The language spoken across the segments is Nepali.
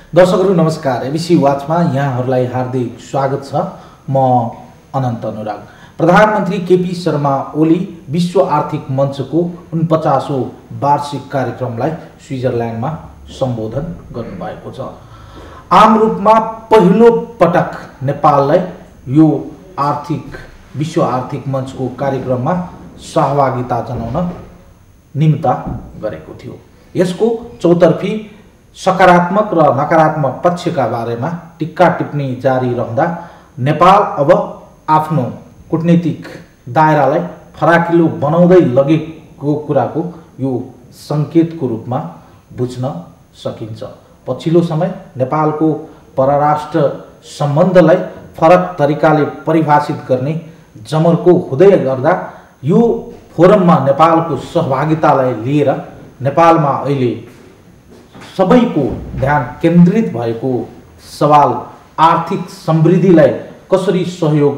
दर्शकहरू नमस्कार। एबिसी वाचमा यहाँहरूलाई हार्दिक स्वागत छ। म अनन्त अनुराग। प्रधानमन्त्री केपी शर्मा ओली विश्व आर्थिक मञ्चको 49औं वार्षिक कार्यक्रमलाई स्विजरल्यान्डमा सम्बोधन गर्नुभएको छ। आम रूपमा पहिलो पटक नेपाललाई यो विश्व आर्थिक मञ्चको कार्यक्रममा सहभागिता जनाउन निम्ता गरेको थियो। यसको चौतर्फी सकारात्मक र नकारात्मक पक्षका बारेमा टिक्का टिप्पणी जारी रहँदा नेपाल अब आफ्नो कूटनीतिक दायरालाई फराकिलो बनाउँदै लगेको कुराको यो सङ्केतको रूपमा बुझ्न सकिन्छ। पछिल्लो समय नेपालको परराष्ट्र सम्बन्धलाई फरक तरिकाले परिभाषित गर्ने जमर्को हुँदै गर्दा यो फोरममा नेपालको सहभागितालाई लिएर नेपालमा अहिले सबैको ध्यान केन्द्रित भएको सवाल आर्थिक समृद्धिलाई कसरी सहयोग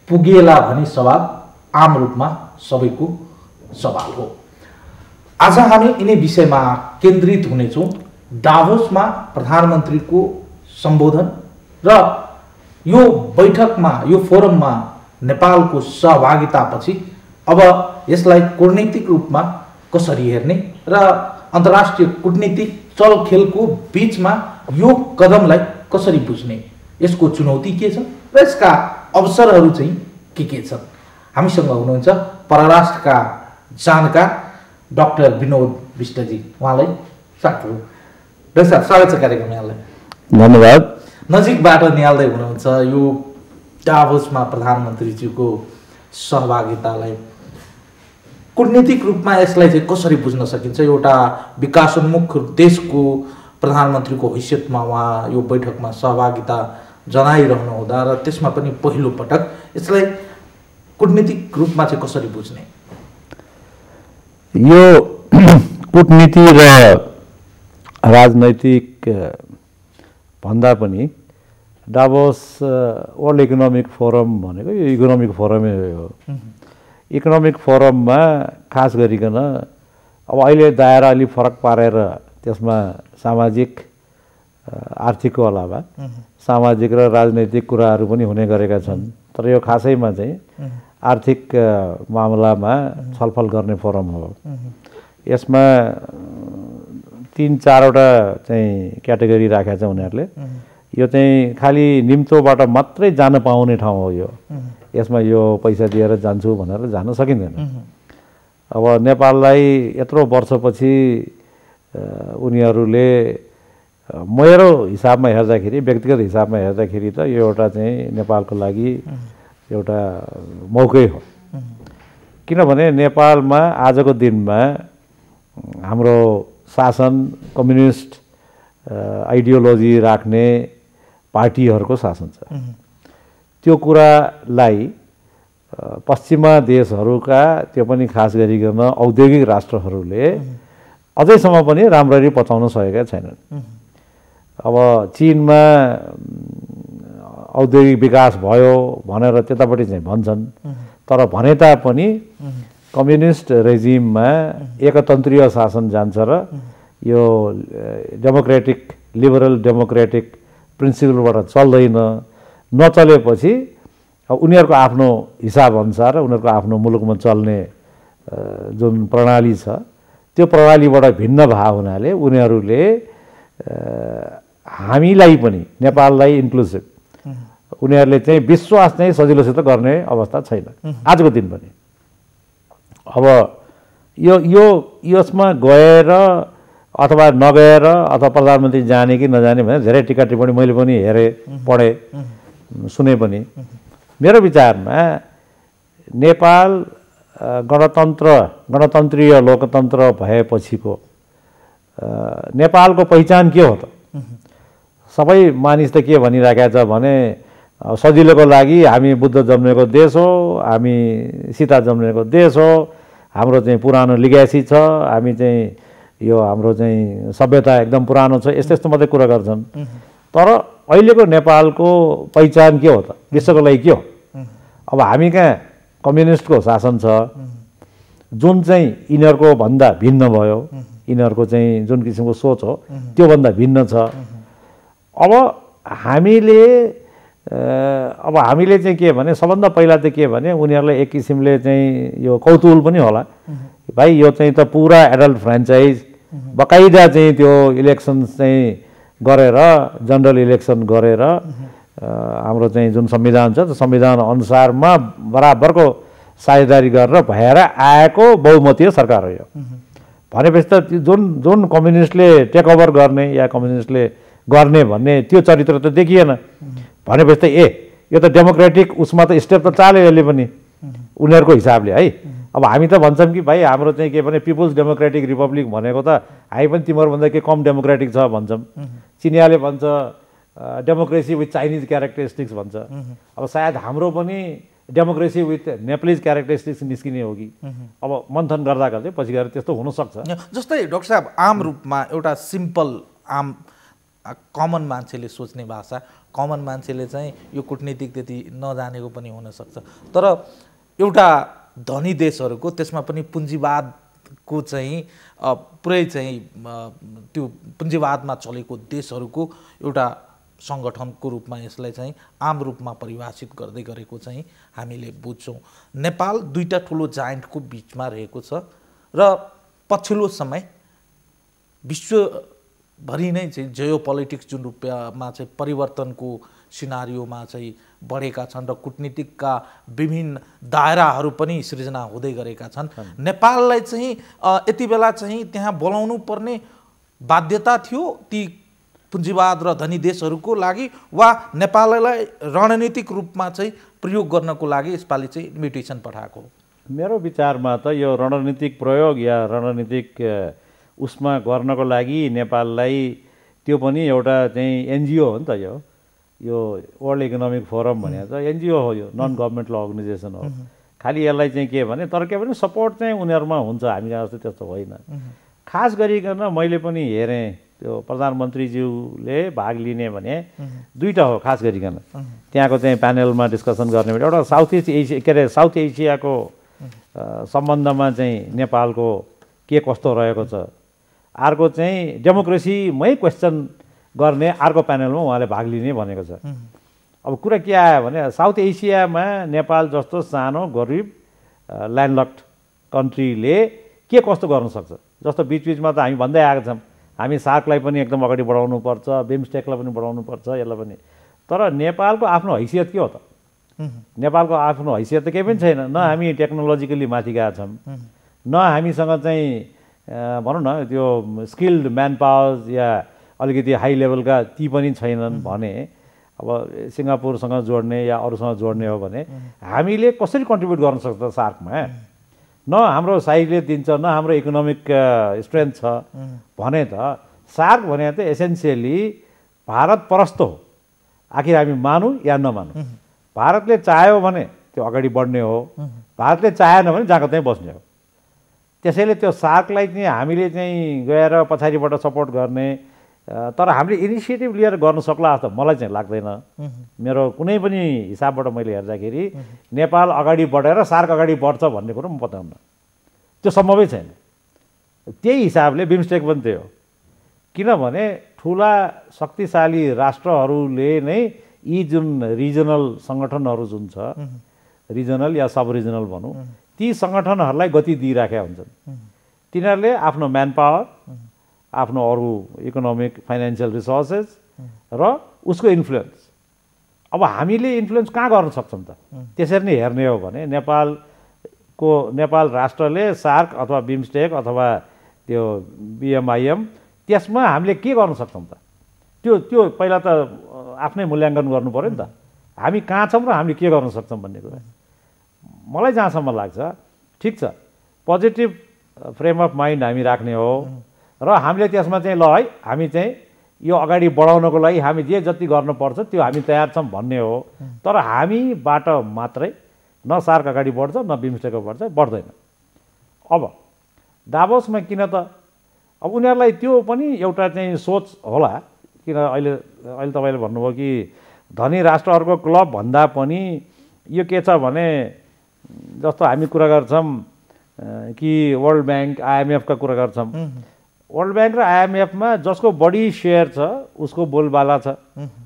पुगेला भन्ने सवाल आम रूपमा सबैको सवाल हो। आज हामी यिनै विषयमा केन्द्रित हुनेछौँ। डाभोसमा प्रधानमन्त्रीको सम्बोधन र यो बैठकमा यो फोरममा नेपालको सहभागितापछि अब यसलाई कूटनीतिक रूपमा कसरी हेर्ने र अन्तर्राष्ट्रिय कूटनीतिक चलखेलको बीचमा यो कदमलाई कसरी बुझ्ने, यसको चुनौती के छ र यसका अवसरहरू चाहिँ के छन्। हामीसँग हुनुहुन्छ परराष्ट्रका जानकार डाक्टर विनोद विष्टजी। उहाँलाई स्वागत छ कार्यक्रममा। यहाँलाई धन्यवाद। नजिकबाट निहाल्दै हुनुहुन्छ यो डाभोसमा प्रधानमन्त्रीज्यूको सहभागितालाई। कूटनीतिक रूपमा यसलाई चाहिँ कसरी बुझ्न सकिन्छ? एउटा विकासोन्मुख देशको प्रधानमन्त्रीको हैसियतमा उहाँ यो बैठकमा सहभागिता जनाइरहनु हुँदा र त्यसमा पनि पहिलो पटक यसलाई कूटनीतिक रूपमा चाहिँ कसरी बुझ्ने? यो कूटनीति र राजनैतिक भन्दा पनि डाभोस वर्ल्ड इकोनोमिक फोरम भनेको यो इकोनोमिक फोरमै हो। इकोनोमिक फोरममा खास गरिकन अब अहिले दायरा अलि फरक पारेर त्यसमा सामाजिक आर्थिकको अलावा सामाजिक र राजनैतिक कुराहरू पनि हुने गरेका छन्। तर यो खासैमा चाहिँ आर्थिक मामलामा छलफल गर्ने फोरम हो। यसमा 3-4वटा चाहिँ क्याटेगोरी राखेका छ उनीहरूले। यो चाहिँ खालि निम्तोबाट मात्रै जान पाउने ठाउँ हो। यसमा यो पैसा दिएर जान्छु भनेर जान सकिँदैन। अब नेपाललाई यत्रो वर्षपछि उनीहरूले मेरो हिसाबमा हेर्दाखेरि, व्यक्तिगत हिसाबमा हेर्दाखेरि त यो एउटा चाहिँ नेपालको लागि एउटा मौकै हो। किनभने नेपालमा आजको दिनमा हाम्रो शासन कम्युनिस्ट आइडियोलोजी राख्ने पार्टीहरूको शासन छ। त्यो कुरालाई पश्चिमा देशहरूका, त्यो पनि खास गरिकन औद्योगिक राष्ट्रहरूले अझैसम्म पनि राम्ररी पचाउन सकेका छैनन्। अब चीनमा औद्योगिक विकास भयो भनेर त्यतापट्टि चाहिँ भन्छन्, तर भने तापनि कम्युनिस्ट रेजिममा एकतन्त्रीय शासन जान्छ र यो डेमोक्रेटिक लिबरल डेमोक्रेटिक प्रिन्सिपलबाट चल्दैन। नचलेपछि उनीहरूको आफ्नो हिसाब अनुसार उनीहरूको आफ्नो मुलुकमा चल्ने जुन प्रणाली छ त्यो प्रणालीबाट भिन्न भए हुनाले उनीहरूले हामीलाई पनि, नेपाललाई इन्क्लुसिभ, उनीहरूले चाहिँ विश्वास चाहिँ सजिलोसित गर्ने अवस्था छैन आजको दिन पनि। अब यसमा गएर अथवा नगएर अथवा प्रधानमन्त्री जाने कि नजाने भने धेरै टिका टिप्पणी मैले पनि हेरेँ, पढेँ, सुने पनि। मेरो विचारमा नेपाल गणतन्त्रीय लोकतन्त्र भएपछिको नेपालको पहिचान के हो त? सबै मानिस त के भनिराखेका छ भने सजिलोको लागि हामी बुद्ध जन्मेको देश हो, हामी सीता जन्मेको देश हो, हाम्रो चाहिँ पुरानो लिग्यासी छ, हामी चाहिँ यो हाम्रो चाहिँ सभ्यता एकदम पुरानो छ, यस्तो यस्तो मात्रै कुरा गर्छन्। तर अहिलेको नेपालको पहिचान के हो त, विश्वको लागि के हो? अब हामी कहाँ कम्युनिस्टको शासन छ, जुन चाहिँ यिनीहरूको भन्दा भिन्न भयो, यिनीहरूको चाहिँ जुन किसिमको सोच हो त्योभन्दा भिन्न छ। अब हामीले चाहिँ के भने सबभन्दा पहिला त के भने उनीहरूलाई एक किसिमले चाहिँ यो कौतूहल पनि होला, भाइ यो चाहिँ त पुरा एडल्ट फ्रेन्चाइज बकाइदा चाहिँ त्यो इलेक्सन चाहिँ गरेर, जनरल इलेक्सन गरेर हाम्रो चाहिँ जुन संविधान छ त्यो संविधान अनुसारमा बराबरको साझेदारी गरेर भएर आएको बहुमतीय सरकार हो यो। भनेपछि त जुन कम्युनिस्टले टेक ओभर गर्ने या कम्युनिस्टले गर्ने भन्ने त्यो चरित्र त देखिएन। भनेपछि त यो त डेमोक्रेटिक उसमा त स्टेप त चाल्यो यसले पनि उनीहरूको हिसाबले है। अब हामी त भन्छौँ कि भाइ हाम्रो चाहिँ के भने पिपुल्स डेमोक्रेटिक रिपब्लिक भनेको त हामी पनि तिमीहरूभन्दा के कम डेमोक्रेटिक छ भन्छौँ। चिनियाले भन्छ डेमोक्रेसी विथ चाइनिज क्यारेक्टरिस्टिक्स भन्छ। अब सायद हाम्रो पनि डेमोक्रेसी विथ नेप्लिज क्यारेक्टरिस्टिक्स निस्किने हो कि अब मन्थन गर्दा गर्दै पछि गएर त्यस्तो हुनसक्छ। जस्तै डाक्टर साहब आम रूपमा एउटा सिम्पल आम कमन मान्छेले सोच्ने भाषा, कमन मान्छेले चाहिँ यो कुटनीतिक त्यति नजानेको पनि हुनसक्छ, तर एउटा धनी देशहरूको त्यसमा पनि पुँजीवादको चाहिँ पुरै चाहिँ त्यो पुँजीवादमा चलेको देशहरूको एउटा सङ्गठनको रूपमा यसलाई चाहिँ आम रूपमा परिभाषित गर्दै गरेको चाहिँ हामीले बुझ्छौँ। नेपाल दुईटा ठुलो जायन्टको बिचमा रहेको छ र पछिल्लो समय विश्वभरि नै चाहिँ जियो पोलिटिक्स जुन रूपमा चाहिँ परिवर्तनको सिनारियोमा चाहिँ बढेका छन् र कुटनीतिकका विभिन्न दायराहरू पनि सृजना हुँदै गरेका छन्। नेपाललाई चाहिँ यति बेला चाहिँ त्यहाँ बोलाउनु पर्ने बाध्यता थियो ती पुँजीवाद र धनी देशहरूको लागि, वा नेपाललाई रणनीतिक रूपमा चाहिँ प्रयोग गर्नको लागि यसपालि चाहिँ इन्भिटेसन पठाएको? मेरो विचारमा त यो रणनीतिक प्रयोग या रणनीतिक उसमा गर्नको लागि नेपाललाई त्यो पनि एउटा चाहिँ एनजिओ हो नि त। यो वर्ल्ड इकोनोमिक फोरम भनेको त एनजिओ हो, यो नन गभर्मेन्टल अर्गनाइजेसन हो। खालि यसलाई चाहिँ के भने तर के भने सपोर्ट चाहिँ उनीहरूमा हुन्छ, हामी जस्तो त्यस्तो होइन। खास गरिकन मैले पनि हेरेँ त्यो प्रधानमन्त्रीज्यूले भाग लिने भने दुईवटा हो खास गरिकन त्यहाँको चाहिँ प्यानलमा डिस्कसन गर्ने भने एउटा साउथ एसियाको सम्बन्धमा चाहिँ नेपालको के कस्तो रहेको छ, अर्को चाहिँ डेमोक्रेसीमै क्वेसन गर्ने अर्को प्यानलमा उहाँले भाग लिने भनेको छ। अब कुरा के आयो भने साउथ एसियामा नेपाल जस्तो सानो गरिब ल्यान्डलक्ड कन्ट्रीले के कस्तो गर्न सक्छ, जस्तो बिचबिचमा त हामी भन्दै आएका छौँ हामी सार्कलाई पनि एकदम अगाडि बढाउनु पर्छ, बिमस्टेकलाई पनि बढाउनु पर्छ, यसलाई पनि। तर नेपालको आफ्नो हैसियत के हो त? नेपालको आफ्नो हैसियत त केही पनि छैन। न हामी टेक्नोलोजिकली माथि गएका छौँ, न हामीसँग चाहिँ भनौँ न त्यो स्किल्ड म्यान पावर या अलिकति हाई लेभलका ती पनि छैनन् भने अब सिङ्गापुरसँग जोड्ने या अरूसँग जोड्ने हो भने हामीले कसरी कन्ट्रिब्युट गर्न सक्छ सार्कमा? न हाम्रो साइजले दिन्छ, न हाम्रो इकोनोमिक स्ट्रेन्थ छ भने त सार्क भने त एसेन्सियली भारत परस्त हो। आखिर हामी मानौँ या नमानौँ, भारतले चाह्यो भने त्यो अगाडि बढ्ने हो, भारतले चाहेन भने जहाँ त्यहीँ बस्ने हो। त्यसैले त्यो सार्कलाई चाहिँ हामीले चाहिँ गएर पछाडिबाट सपोर्ट गर्ने, तर हामीले इनिसिएटिभ लिएर गर्न सक्ला जस्तो मलाई चाहिँ लाग्दैन। मेरो कुनै पनि हिसाबबाट मैले हेर्दाखेरि नेपाल अगाडि बढेर सार्क अगाडि बढ्छ भन्ने कुरो म बताउन, त्यो सम्भवै छैन। त्यही हिसाबले बिमस्टेक पनि त्यही हो, किनभने ठुला शक्तिशाली राष्ट्रहरूले नै यी जुन रिजनल सङ्गठनहरू जुन छ, रिजनल या सब रिजनल भनौँ, ती सङ्गठनहरूलाई गति दिइराखेका हुन्छन्। तिनीहरूले आफ्नो म्यान पावर, आफ्नो अरू इकोनोमिक फाइनेन्सियल रिसोर्सेस र उसको इन्फ्लुएन्स। अब हामीले इन्फ्लुएन्स कहाँ गर्न सक्छौँ त? त्यसरी नै हेर्ने हो भने नेपाल राष्ट्रले सार्क अथवा बिमस्टेक अथवा त्यो बिएमआइएम त्यसमा हामीले के गर्न सक्छौँ त? त्यो पहिला त आफ्नै मूल्याङ्कन गर्नु पऱ्यो नि त, हामी कहाँ छौँ र हामीले के गर्न सक्छौँ भन्ने कुरा। मलाई जहाँसम्म लाग्छ ठिक छ, पोजिटिभ फ्रेम अफ माइन्ड हामी राख्ने हो र हामीले त्यसमा चाहिँ ल है हामी चाहिँ यो अगाडि बढाउनको लागि हामी जे जति गर्नुपर्छ त्यो हामी तयार छौँ भन्ने हो। तर हामीबाट मात्रै न सार्क अगाडि बढ्छ न बिमस्टेक बढ्दैन। अब दाभोसमा किन त अब उनीहरूलाई त्यो पनि एउटा चाहिँ सोच होला किन अहिले तपाईँले भन्नुभयो कि धनी राष्ट्रहरूको क्लब भन्दा पनि यो के छ भने जस्तो हामी कुरा गर्छौँ कि वर्ल्ड ब्याङ्क आइएमएफका कुरा गर्छौँ वर्ल्ड ब्याङ्क र आइएमएफमा जसको बढी सेयर छ उसको बोलबाला छ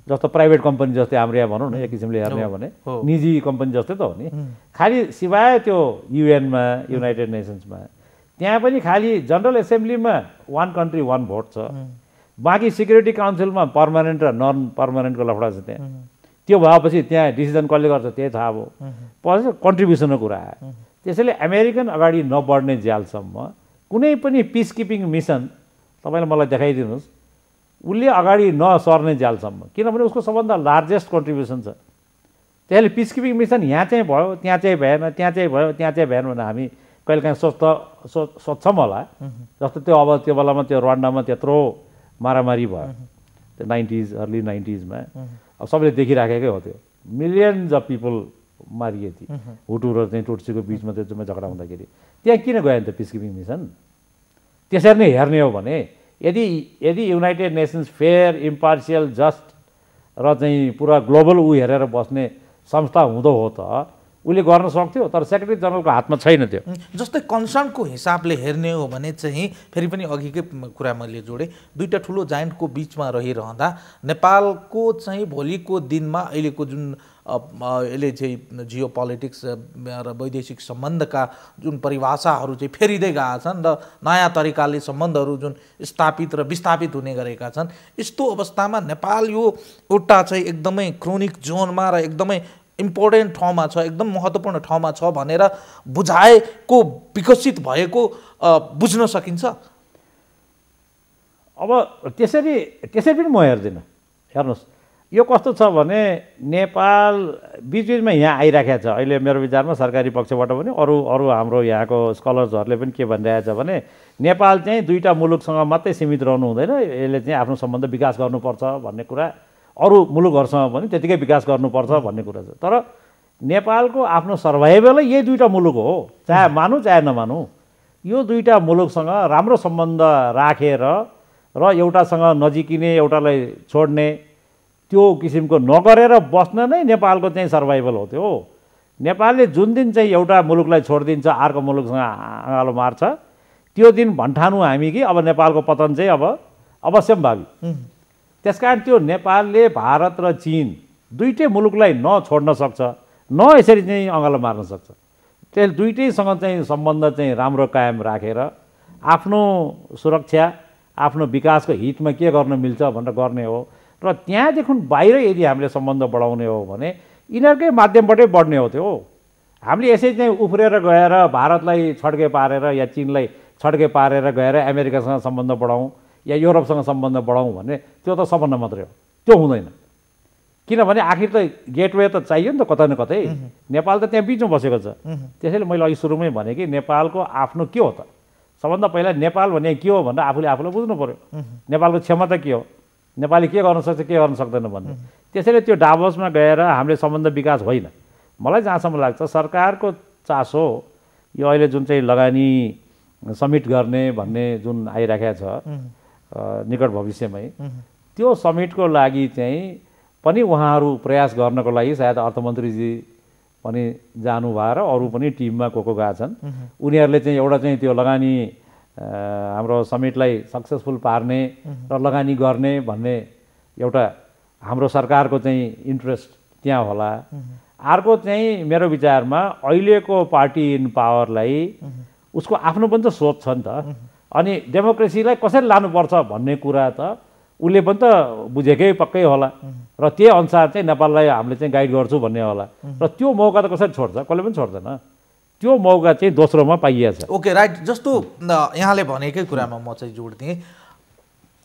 जस्तो प्राइभेट कम्पनी जस्तै हाम्रो यहाँ भनौँ न एक किसिमले हेर्ने हो भने निजी कम्पनी जस्तै त हो नि खालि सिवाय त्यो युएनमा युनाइटेड नेसन्समा त्यहाँ पनि खालि जनरल एसेम्ब्लीमा 1 कन्ट्री 1 भोट छ बाँकी सिक्युरिटी काउन्सिलमा पर्मानेन्ट र नन पर्मानेन्टको लफडा छ त्यहाँ त्यो भएपछि त्यहाँ डिसिजन कसले गर्छ त्यही थाहा भयो पछि कन्ट्रिब्युसनको कुरा आयो त्यसैले अमेरिकन अगाडि नबढ्ने ज्यालसम्म कुनै पनि पिस किपिङ मिसन तपाईँले मलाई देखाइदिनुहोस् उसले अगाडि नसर्ने ज्यालसम्म किनभने उसको सबभन्दा लार्जेस्ट कन्ट्रिब्युसन छ त्यसैले पिस किपिङ मिसन यहाँ चाहिँ भयो त्यहाँ चाहिँ भएन त्यहाँ चाहिँ भयो त्यहाँ चाहिँ भएन भने हामी कहिलेकाहीँ सोध्छौँ होला जस्तो त्यो अब त्यो बेलामा त्यो रवान्डामा त्यत्रो मारामारी भयो त्यो 90s अर्ली 90sमा अब सबैले देखिराखेकै हो त्यो मिलियन्स अफ पिपल मारिए थिए हुटु र चाहिँ टुट्सीको बिचमा त्यो झगडा हुँदाखेरि त्यहाँ किन गयो नि त पिस किपिङ मिसन त्यसरी नै हेर्ने हो भने यदि United nations fair impartial just र चाहिँ पुरा ग्लोबल हेरेर बस्ने संस्था हुँदो हो त उसले गर्न सक्थ्यो तर सेक्रेटरी जनरलको हातमा छैन त्यो जस्तै कन्सर्नको हिसाबले हेर्ने हो भने चाहिँ फेरि पनि अघिकै कुरा मैले जोडेँ दुईटा ठुलो जायन्टको बिचमा रहिरहँदा नेपालको चाहिँ भोलिको दिनमा अहिलेको जुन यसले चाहिँ जियो पोलिटिक्स र वैदेशिक सम्बन्धका जुन परिभाषाहरू चाहिँ फेरिँदै गएका छन् र नयाँ तरिकाले सम्बन्धहरू जुन स्थापित र विस्थापित हुने गरेका छन् यस्तो अवस्थामा नेपाल यो एउटा चाहिँ एकदमै क्रोनिक जोनमा र एकदमै इम्पोर्टेन्ट ठाउँमा छ एकदम महत्त्वपूर्ण ठाउँमा छ भनेर बुझाएको विकसित भएको बुझ्न सकिन्छ अब त्यसरी पनि म हेर्दिनँ हेर्नुहोस् यो कस्तो छ भने नेपाल बिचबिचमा यहाँ आइराखेको छ अहिले मेरो विचारमा सरकारी पक्षबाट पनि अरू हाम्रो यहाँको स्कलर्सहरूले पनि के भनिरहेको छ भने नेपाल चाहिँ दुईटा मुलुकसँग मात्रै सीमित रहनु हुँदैन यसले चाहिँ आफ्नो सम्बन्ध विकास गर्नुपर्छ भन्ने कुरा अरू मुलुकहरूसँग पनि त्यतिकै विकास गर्नुपर्छ भन्ने कुरा छ तर नेपालको आफ्नो सर्भाइभलै यही दुईटा मुलुक हो चाहे मानु चाहे नमानु यो दुईटा मुलुकसँग राम्रो सम्बन्ध राखेर र एउटासँग नजिकिने एउटालाई छोड्ने त्यो किसिमको नगरेर बस्न नै नेपालको चाहिँ सर्भाइभल हो त्यो नेपालले जुन दिन चाहिँ एउटा मुलुकलाई छोडिदिन्छ अर्को मुलुकसँग आँगालो मार्छ त्यो दिन भन्ठानु हामी कि अब नेपालको पतन चाहिँ अब अवश्यम्भावी त्यसकारण त्यो नेपालले भारत र चीन दुईटै मुलुकलाई नछोड्न सक्छ न यसरी चाहिँ अँगालो मार्न सक्छ त्यसले दुईटैसँग चाहिँ सम्बन्ध चाहिँ राम्रो कायम राखेर आफ्नो सुरक्षा आफ्नो विकासको हितमा के गर्न मिल्छ भनेर गर्ने हो र त्यहाँदेखि बाहिर यदि हामीले सम्बन्ध बढाउने हो भने यिनीहरूकै माध्यमबाटै बढ्ने हो त्यो हामीले यसै चाहिँ उफ्रेर गएर भारतलाई छड्के पारेर या चीनलाई छड्के पारेर गएर अमेरिकासँग सम्बन्ध बढाउँ या युरोपसँग सम्बन्ध बढाउँ भने त्यो त सपना मात्रै हो त्यो हुँदैन किनभने आखिर त गेटवे त चाहियो नि त कतै न कतै नेपाल त त्यहाँ बिचमा बसेको छ त्यसैले मैले अघि सुरुमै भने कि नेपालको आफ्नो के हो त सबभन्दा पहिला नेपाल भने के हो भनेर आफूलाई बुझ्नु पर्यो नेपालको क्षमता के हो नेपालले के गर्न सक्छ के गर्न सक्दैन भन्ने त्यसैले त्यो डाभोसमा गएर हामीले सम्बन्ध विकास होइन मलाई जहाँसम्म लाग्छ सरकारको चासो यो अहिले जुन चाहिँ लगानी समिट गर्ने भन्ने जुन आइराखेको छ निकट भविष्यमै त्यो समिटको लागि चाहिँ पनि उहाँहरू प्रयास गर्नको लागि सायद अर्थमन्त्रीजी पनि जानुभयो र अरू पनि टिममा को गएका छन् उनीहरूले चाहिँ एउटा चाहिँ त्यो लगानी हाम्रो समिटलाई सक्सेसफुल पार्ने र लगानी गर्ने भन्ने एउटा हाम्रो सरकारको चाहिँ इन्ट्रेस्ट त्यहाँ होला अर्को चाहिँ मेरो विचारमा अहिलेको पार्टी इन पावरलाई उसको आफ्नो पनि त सोच छ नि त अनि डेमोक्रेसीलाई कसरी लानुपर्छ भन्ने कुरा त उसले पनि त बुझेकै पक्कै होला र त्यही अनुसार चाहिँ नेपाललाई हामीले चाहिँ गाइड गर्छु भन्ने होला र त्यो मौका त कसरी छोड्छ कसले पनि छोड्दैन त्यो मौका चाहिँ दोस्रोमा पाइएको छ ओके राइट जस्तो यहाँले भनेकै कुरामा म चाहिँ जोड्दिएँ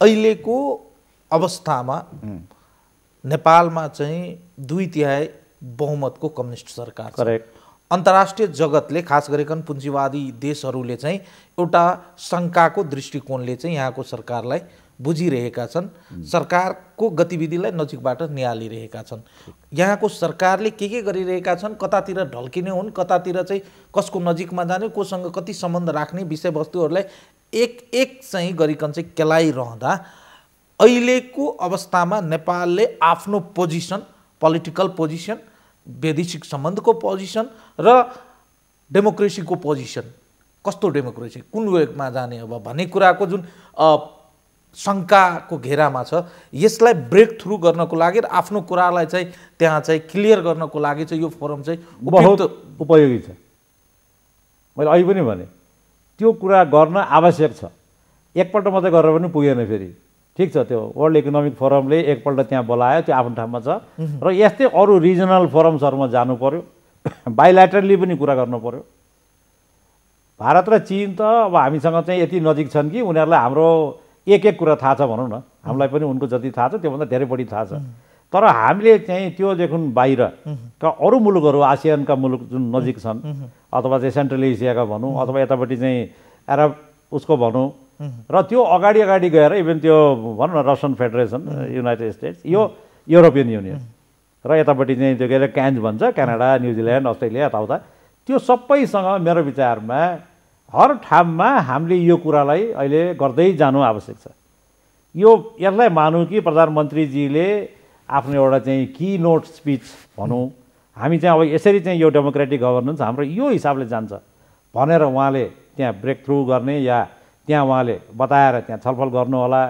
अहिलेको अवस्थामा नेपालमा चाहिँ 2/3 बहुमतको कम्युनिस्ट सरकार करेक्ट अन्तर्राष्ट्रिय जगतले खास गरिकन पुँजीवादी देशहरूले चाहिँ एउटा शङ्काको दृष्टिकोणले चाहिँ यहाँको सरकारलाई बुझिरहेका छन् सरकारको गतिविधिलाई नजिकबाट निहालिरहेका छन् यहाँको सरकारले के गरिरहेका छन् कतातिर ढल्किने हुन् कतातिर चाहिँ कसको नजिकमा जाने कोसँग कति सम्बन्ध राख्ने विषयवस्तुहरूलाई एक चाहिँ गरिकन चाहिँ केलाइरहँदा अहिलेको अवस्थामा नेपालले आफ्नो पोजिसन, पोलिटिकल पोजिसन, वैदेशिक सम्बन्धको पोजिसन र डेमोक्रेसीको पोजिसन, कस्तो डेमोक्रेसी कुन वेगमा जाने अब भन्ने कुराको जुन शङ्काको घेरामा छ, यसलाई ब्रेक थ्रु गर्नको लागि र आफ्नो कुरालाई चाहिँ त्यहाँ चाहिँ क्लियर गर्नको लागि चाहिँ यो फोरम चाहिँ बहुत उपयोगी छ। मैले अहिले पनि भने त्यो कुरा गर्न आवश्यक छ। एकपल्ट मात्रै गरेर पनि पुगेन। फेरि ठिक छ, त्यो वर्ल्ड इकोनोमिक फोरमले एकपल्ट त्यहाँ बोलायो, त्यो आफ्नो ठाउँमा छ र यस्तै अरू रिजनल फोरम्सहरूमा जानु पर्यो, बाइल्याटरली पनि कुरा गर्नु पर्यो। भारत र चीन त अब हामीसँग चाहिँ यति नजिक छन् कि उनीहरूलाई हाम्रो एक कुरा थाहा छ भनौँ न, हामीलाई पनि उनको जति थाहा छ त्योभन्दा धेरै बढी थाहा छ। तर हामीले चाहिँ त्योदेखि बाहिरका अरू मुलुकहरू, आसियानका मुलुक जुन नजिक छन् अथवा चाहिँ सेन्ट्रल एसियाका भनौँ अथवा यतापट्टि चाहिँ अरब उसको भनौँ र त्यो अगाडि गएर इभन त्यो भनौँ न रसियन फेडरेसन, युनाइटेड स्टेट्स, यो युरोपियन युनियन र यतापट्टि चाहिँ त्यो के अरे क्यान्ज भन्छ, क्यानाडा, न्युजिल्यान्ड, अस्ट्रेलिया, यताउता, त्यो सबैसँग मेरो विचारमा हर ठाउँमा हामीले यो कुरालाई अहिले गर्दै जानु आवश्यक छ। यसलाई मानौँ कि प्रधानमन्त्रीजीले आफ्नो एउटा चाहिँ की नोट स्पिच भनौँ, हामी चाहिँ अब यसरी चाहिँ यो डेमोक्रेटिक गभर्नेन्स हाम्रो यो हिसाबले जान्छ भनेर उहाँले त्यहाँ ब्रेक थ्रु गर्ने या त्यहाँ उहाँले बताएर त्यहाँ छलफल गर्नु होला,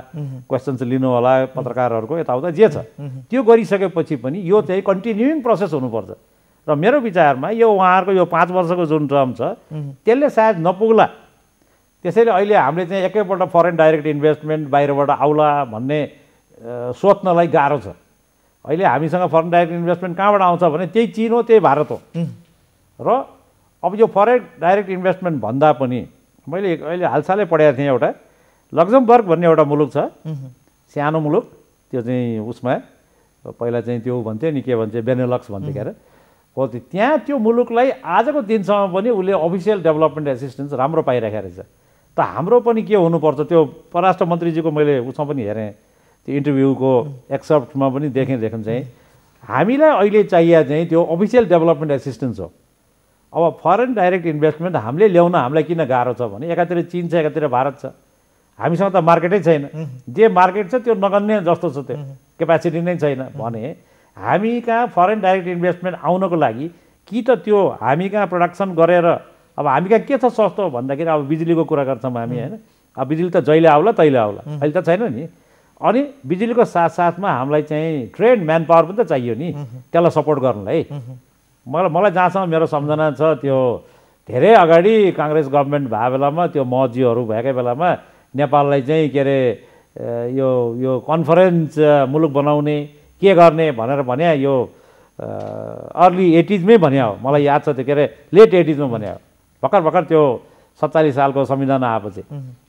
क्वेसन्स लिनु होला पत्रकारहरूको, यताउता जे छ त्यो गरिसकेपछि पनि यो चाहिँ कन्टिन्युइङ प्रोसेस हुनुपर्छ। र मेरो विचारमा यो उहाँहरूको यो 5 वर्षको जुन टर्म छ त्यसले सायद नपुग्ला। त्यसैले अहिले हामीले चाहिँ एकैपल्ट फरेन डाइरेक्ट इन्भेस्टमेन्ट बाहिरबाट आउला भन्ने सोच्नलाई गाह्रो छ। अहिले हामीसँग फरेन डाइरेक्ट इन्भेस्टमेन्ट कहाँबाट आउँछ भने त्यही चीन हो, त्यही भारत हो। र अब यो फरेन डाइरेक्ट इन्भेस्टमेन्ट भन्दा पनि मैले अहिले हालसालै पढेको थिएँ, एउटा लक्जमबर्ग भन्ने एउटा मुलुक छ, सानो मुलुक, त्यो चाहिँ उसमा पहिला चाहिँ त्यो भन्थ्यो नि, के भन्छ, बेनेलक्स भन्थ्यो के अरे, हो। त्यहाँ त्यो मुलुकलाई आजको दिनसम्म पनि उसले अफिसियल डेभलपमेन्ट एसिस्टेन्स राम्रो पाइरहेको रहेछ। त हाम्रो पनि के हुनुपर्छ, त्यो परराष्ट्र मन्त्रीजीको मैले उसमा पनि हेरेँ, त्यो इन्टरभ्यूको एक्सेप्टमा पनि देखेँ चाहिँ हामीलाई अहिले चाहिए चाहिँ त्यो अफिसियल डेभलपमेन्ट एसिस्टेन्स हो। अब फरेन डाइरेक्ट इन्भेस्टमेन्ट हामीले ल्याउन हामीलाई किन गाह्रो छ भने एकातिर चीन छ, एकातिर भारत छ, हामीसँग त मार्केटै छैन। जे मार्केट छ त्यो नगन्ने जस्तो छ, त्यो क्यापेसिटी नै छैन भने हामी कहाँ फरेन डाइरेक्ट इन्भेस्टमेन्ट आउनको लागि कि त त्यो हामी कहाँ प्रोडक्सन गरेर, अब हामी कहाँ के छ सस्तो भन्दाखेरि अब बिजुलीको कुरा गर्छौँ हामी, होइन, अब बिजुली त जहिले आउला तैले आउला, अहिले त छैन नि। अनि बिजुलीको साथसाथमा हामीलाई चाहिँ ट्रेन्ड म्यान पावर पनि त चाहियो नि त्यसलाई सपोर्ट गर्नलाई। मलाई जहाँसम्म मेरो सम्झना छ, त्यो धेरै अगाडि काङ्ग्रेस गभर्मेन्ट भएको बेलामा, त्यो महजीहरू भएकै बेलामा नेपाललाई चाहिँ के अरे यो कन्फरेन्स मुलुक बनाउने के गर्ने भनेर भने, यो अर्ली 80sमै भने हो, मलाई याद छ त्यो के अरे लेट 80sमा भने हो, भर्खर त्यो 47 सालको संविधान आएपछि।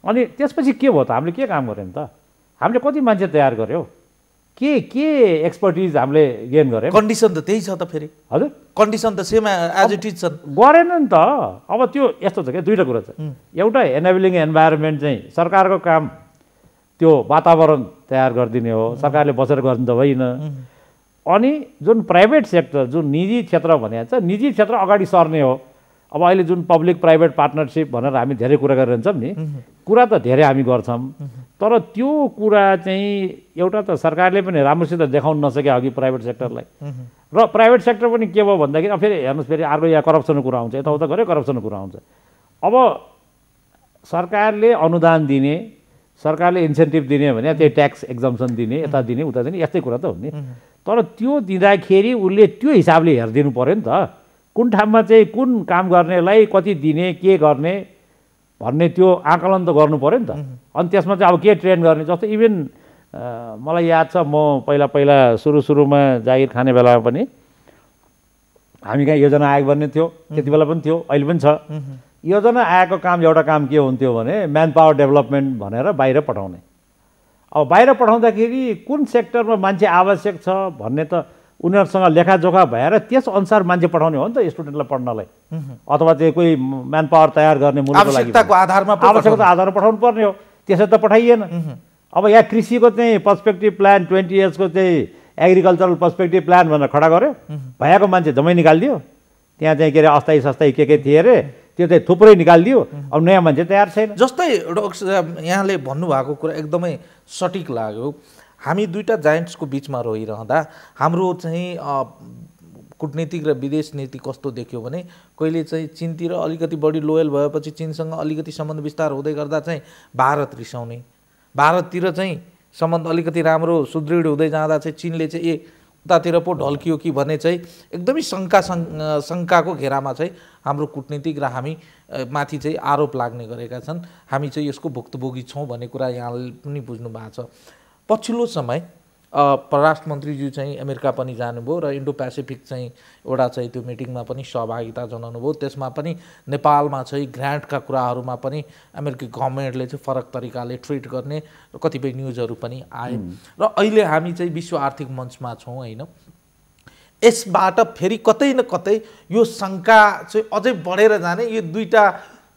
अनि त्यसपछि के भयो त, हामीले के काम गऱ्यौँ त, हामीले कति मान्छे तयार गऱ्यौँ, के एक्सपर्टिज हामीले गेन गऱ्यौँ। कन्डिसन त त्यही छ त, फेरि हजुर कन्डिसन त सेम एज इट इज छन्, गरेन नि त। अब त्यो यस्तो छ क्या, दुईवटा कुरा छ, एउटा एनेबलिङ एन्भाइरोमेन्ट चाहिँ सरकारको काम त्यो वातावरण तयार गरिदिने हो, सरकारले बसेर गर्नु त होइन। अनि जुन प्राइभेट सेक्टर, जुन निजी क्षेत्र भनेको छ, निजी क्षेत्र अगाडि सर्ने हो। अब अहिले जुन पब्लिक प्राइभेट पार्टनरसिप भनेर हामी धेरै कुरा गरिरहन्छौँ नि, कुरा त धेरै हामी गर्छौँ, तर त्यो कुरा चाहिँ एउटा त सरकारले पनि राम्रोसित देखाउन नसके अघि प्राइभेट सेक्टरलाई, र प्राइभेट सेक्टर पनि के भयो भन्दाखेरि फेरि हेर्नुहोस्, फेरि अर्को यहाँ करप्सनको कुरा आउँछ, यताउता गऱ्यो करप्सनको कुरा आउँछ। अब सरकारले अनुदान दिने, सरकारले इन्सेन्टिभ दिने भने त्यही ट्याक्स एक्जम्सन दिने, यता दिने उता दिने, यस्तै कुरा त हो नि। तर त्यो दिँदाखेरि उसले त्यो हिसाबले हेरिदिनु पऱ्यो नि त, कुन ठाउँमा चाहिँ कुन काम गर्नेलाई कति दिने, के गर्ने भन्ने त्यो आकलन त गर्नु पऱ्यो नि त। अनि त्यसमा चाहिँ अब के ट्रेन गर्ने, जस्तो इभन मलाई याद छ, म पहिला सुरुमा जागिर खाने बेलामा पनि हामी कहाँ योजना आयोग भन्ने थियो, त्यति बेला पनि थियो, अहिले पनि छ। योजना आएको काम एउटा काम के हुन्थ्यो भने म्यान पावर डेभलपमेन्ट भनेर बाहिर पठाउने। अब बाहिर पठाउँदाखेरि कुन सेक्टरमा मान्छे आवश्यक छ भन्ने त उनीहरूसँग लेखाजोखा भएर त्यस अनुसार मान्छे पठाउने हो नि त स्टुडेन्टलाई पढ्नलाई, अथवा चाहिँ कोही म्यान पावर तयार गर्ने मुलुकको लागि आवश्यकताको आधारमा पठाउनु पर्ने हो, त्यसै त पठाइएन। अब यहाँ कृषिको चाहिँ पर्सपेक्टिभ प्लान 20 yearsको चाहिँ एग्रिकल्चरल पर्सपेक्टिभ प्लान भनेर खडा गर्यो, भएको मान्छे जम्मै निकालिदियो, त्यहाँ चाहिँ के अरे अस्थायी सस्थायी के थिए अरे त्यो चाहिँ थुप्रै निकालिदियो अब नयाँ मान्छे तयार छैन। जस्तै यहाँले भन्नुभएको कुरा एकदमै सटिक लाग्यो। हामी दुईटा जायन्ट्सको बिचमा रहिरहँदा हाम्रो चाहिँ कूटनीतिक र विदेश नीति कस्तो देखियो भने कहिले चाहिँ चीनतिर अलिकति बढी लोयल भएपछि चीनसँग अलिकति सम्बन्ध विस्तार हुँदै गर्दा चाहिँ भारत रिसाउने, भारततिर चाहिँ सम्बन्ध अलिकति राम्रो सुदृढ हुँदै जाँदा चाहिँ चीनले चाहिँ उतातिर पो ढल्कियो कि भन्ने चाहिँ एकदमै शङ्काको घेरामा चाहिँ हाम्रो कूटनीतिक र हामी माथि चाहिँ आरोप लाग्ने गरेका छन्। हामी चाहिँ यसको भुक्तभोगी छौँ भन्ने कुरा यहाँले पनि बुझ्नु भएको छ। पछिल्लो समय परराष्ट्र मन्त्रीज्यू चाहिँ अमेरिका पनि जानुभयो र इन्डो पेसिफिक चाहिँ एउटा चाहिँ त्यो मिटिङमा पनि सहभागिता जनाउनु भयो। त्यसमा पनि नेपालमा चाहिँ ग्रान्टका कुराहरूमा पनि अमेरिकी गभर्मेन्टले चाहिँ फरक तरिकाले ट्रिट गर्ने र कतिपय न्युजहरू पनि आए। र अहिले हामी चाहिँ विश्व आर्थिक मञ्चमा छौँ होइन। यसबाट फेरि कतै न कतै यो शङ्का चाहिँ अझै बढेर जाने, यो दुईटा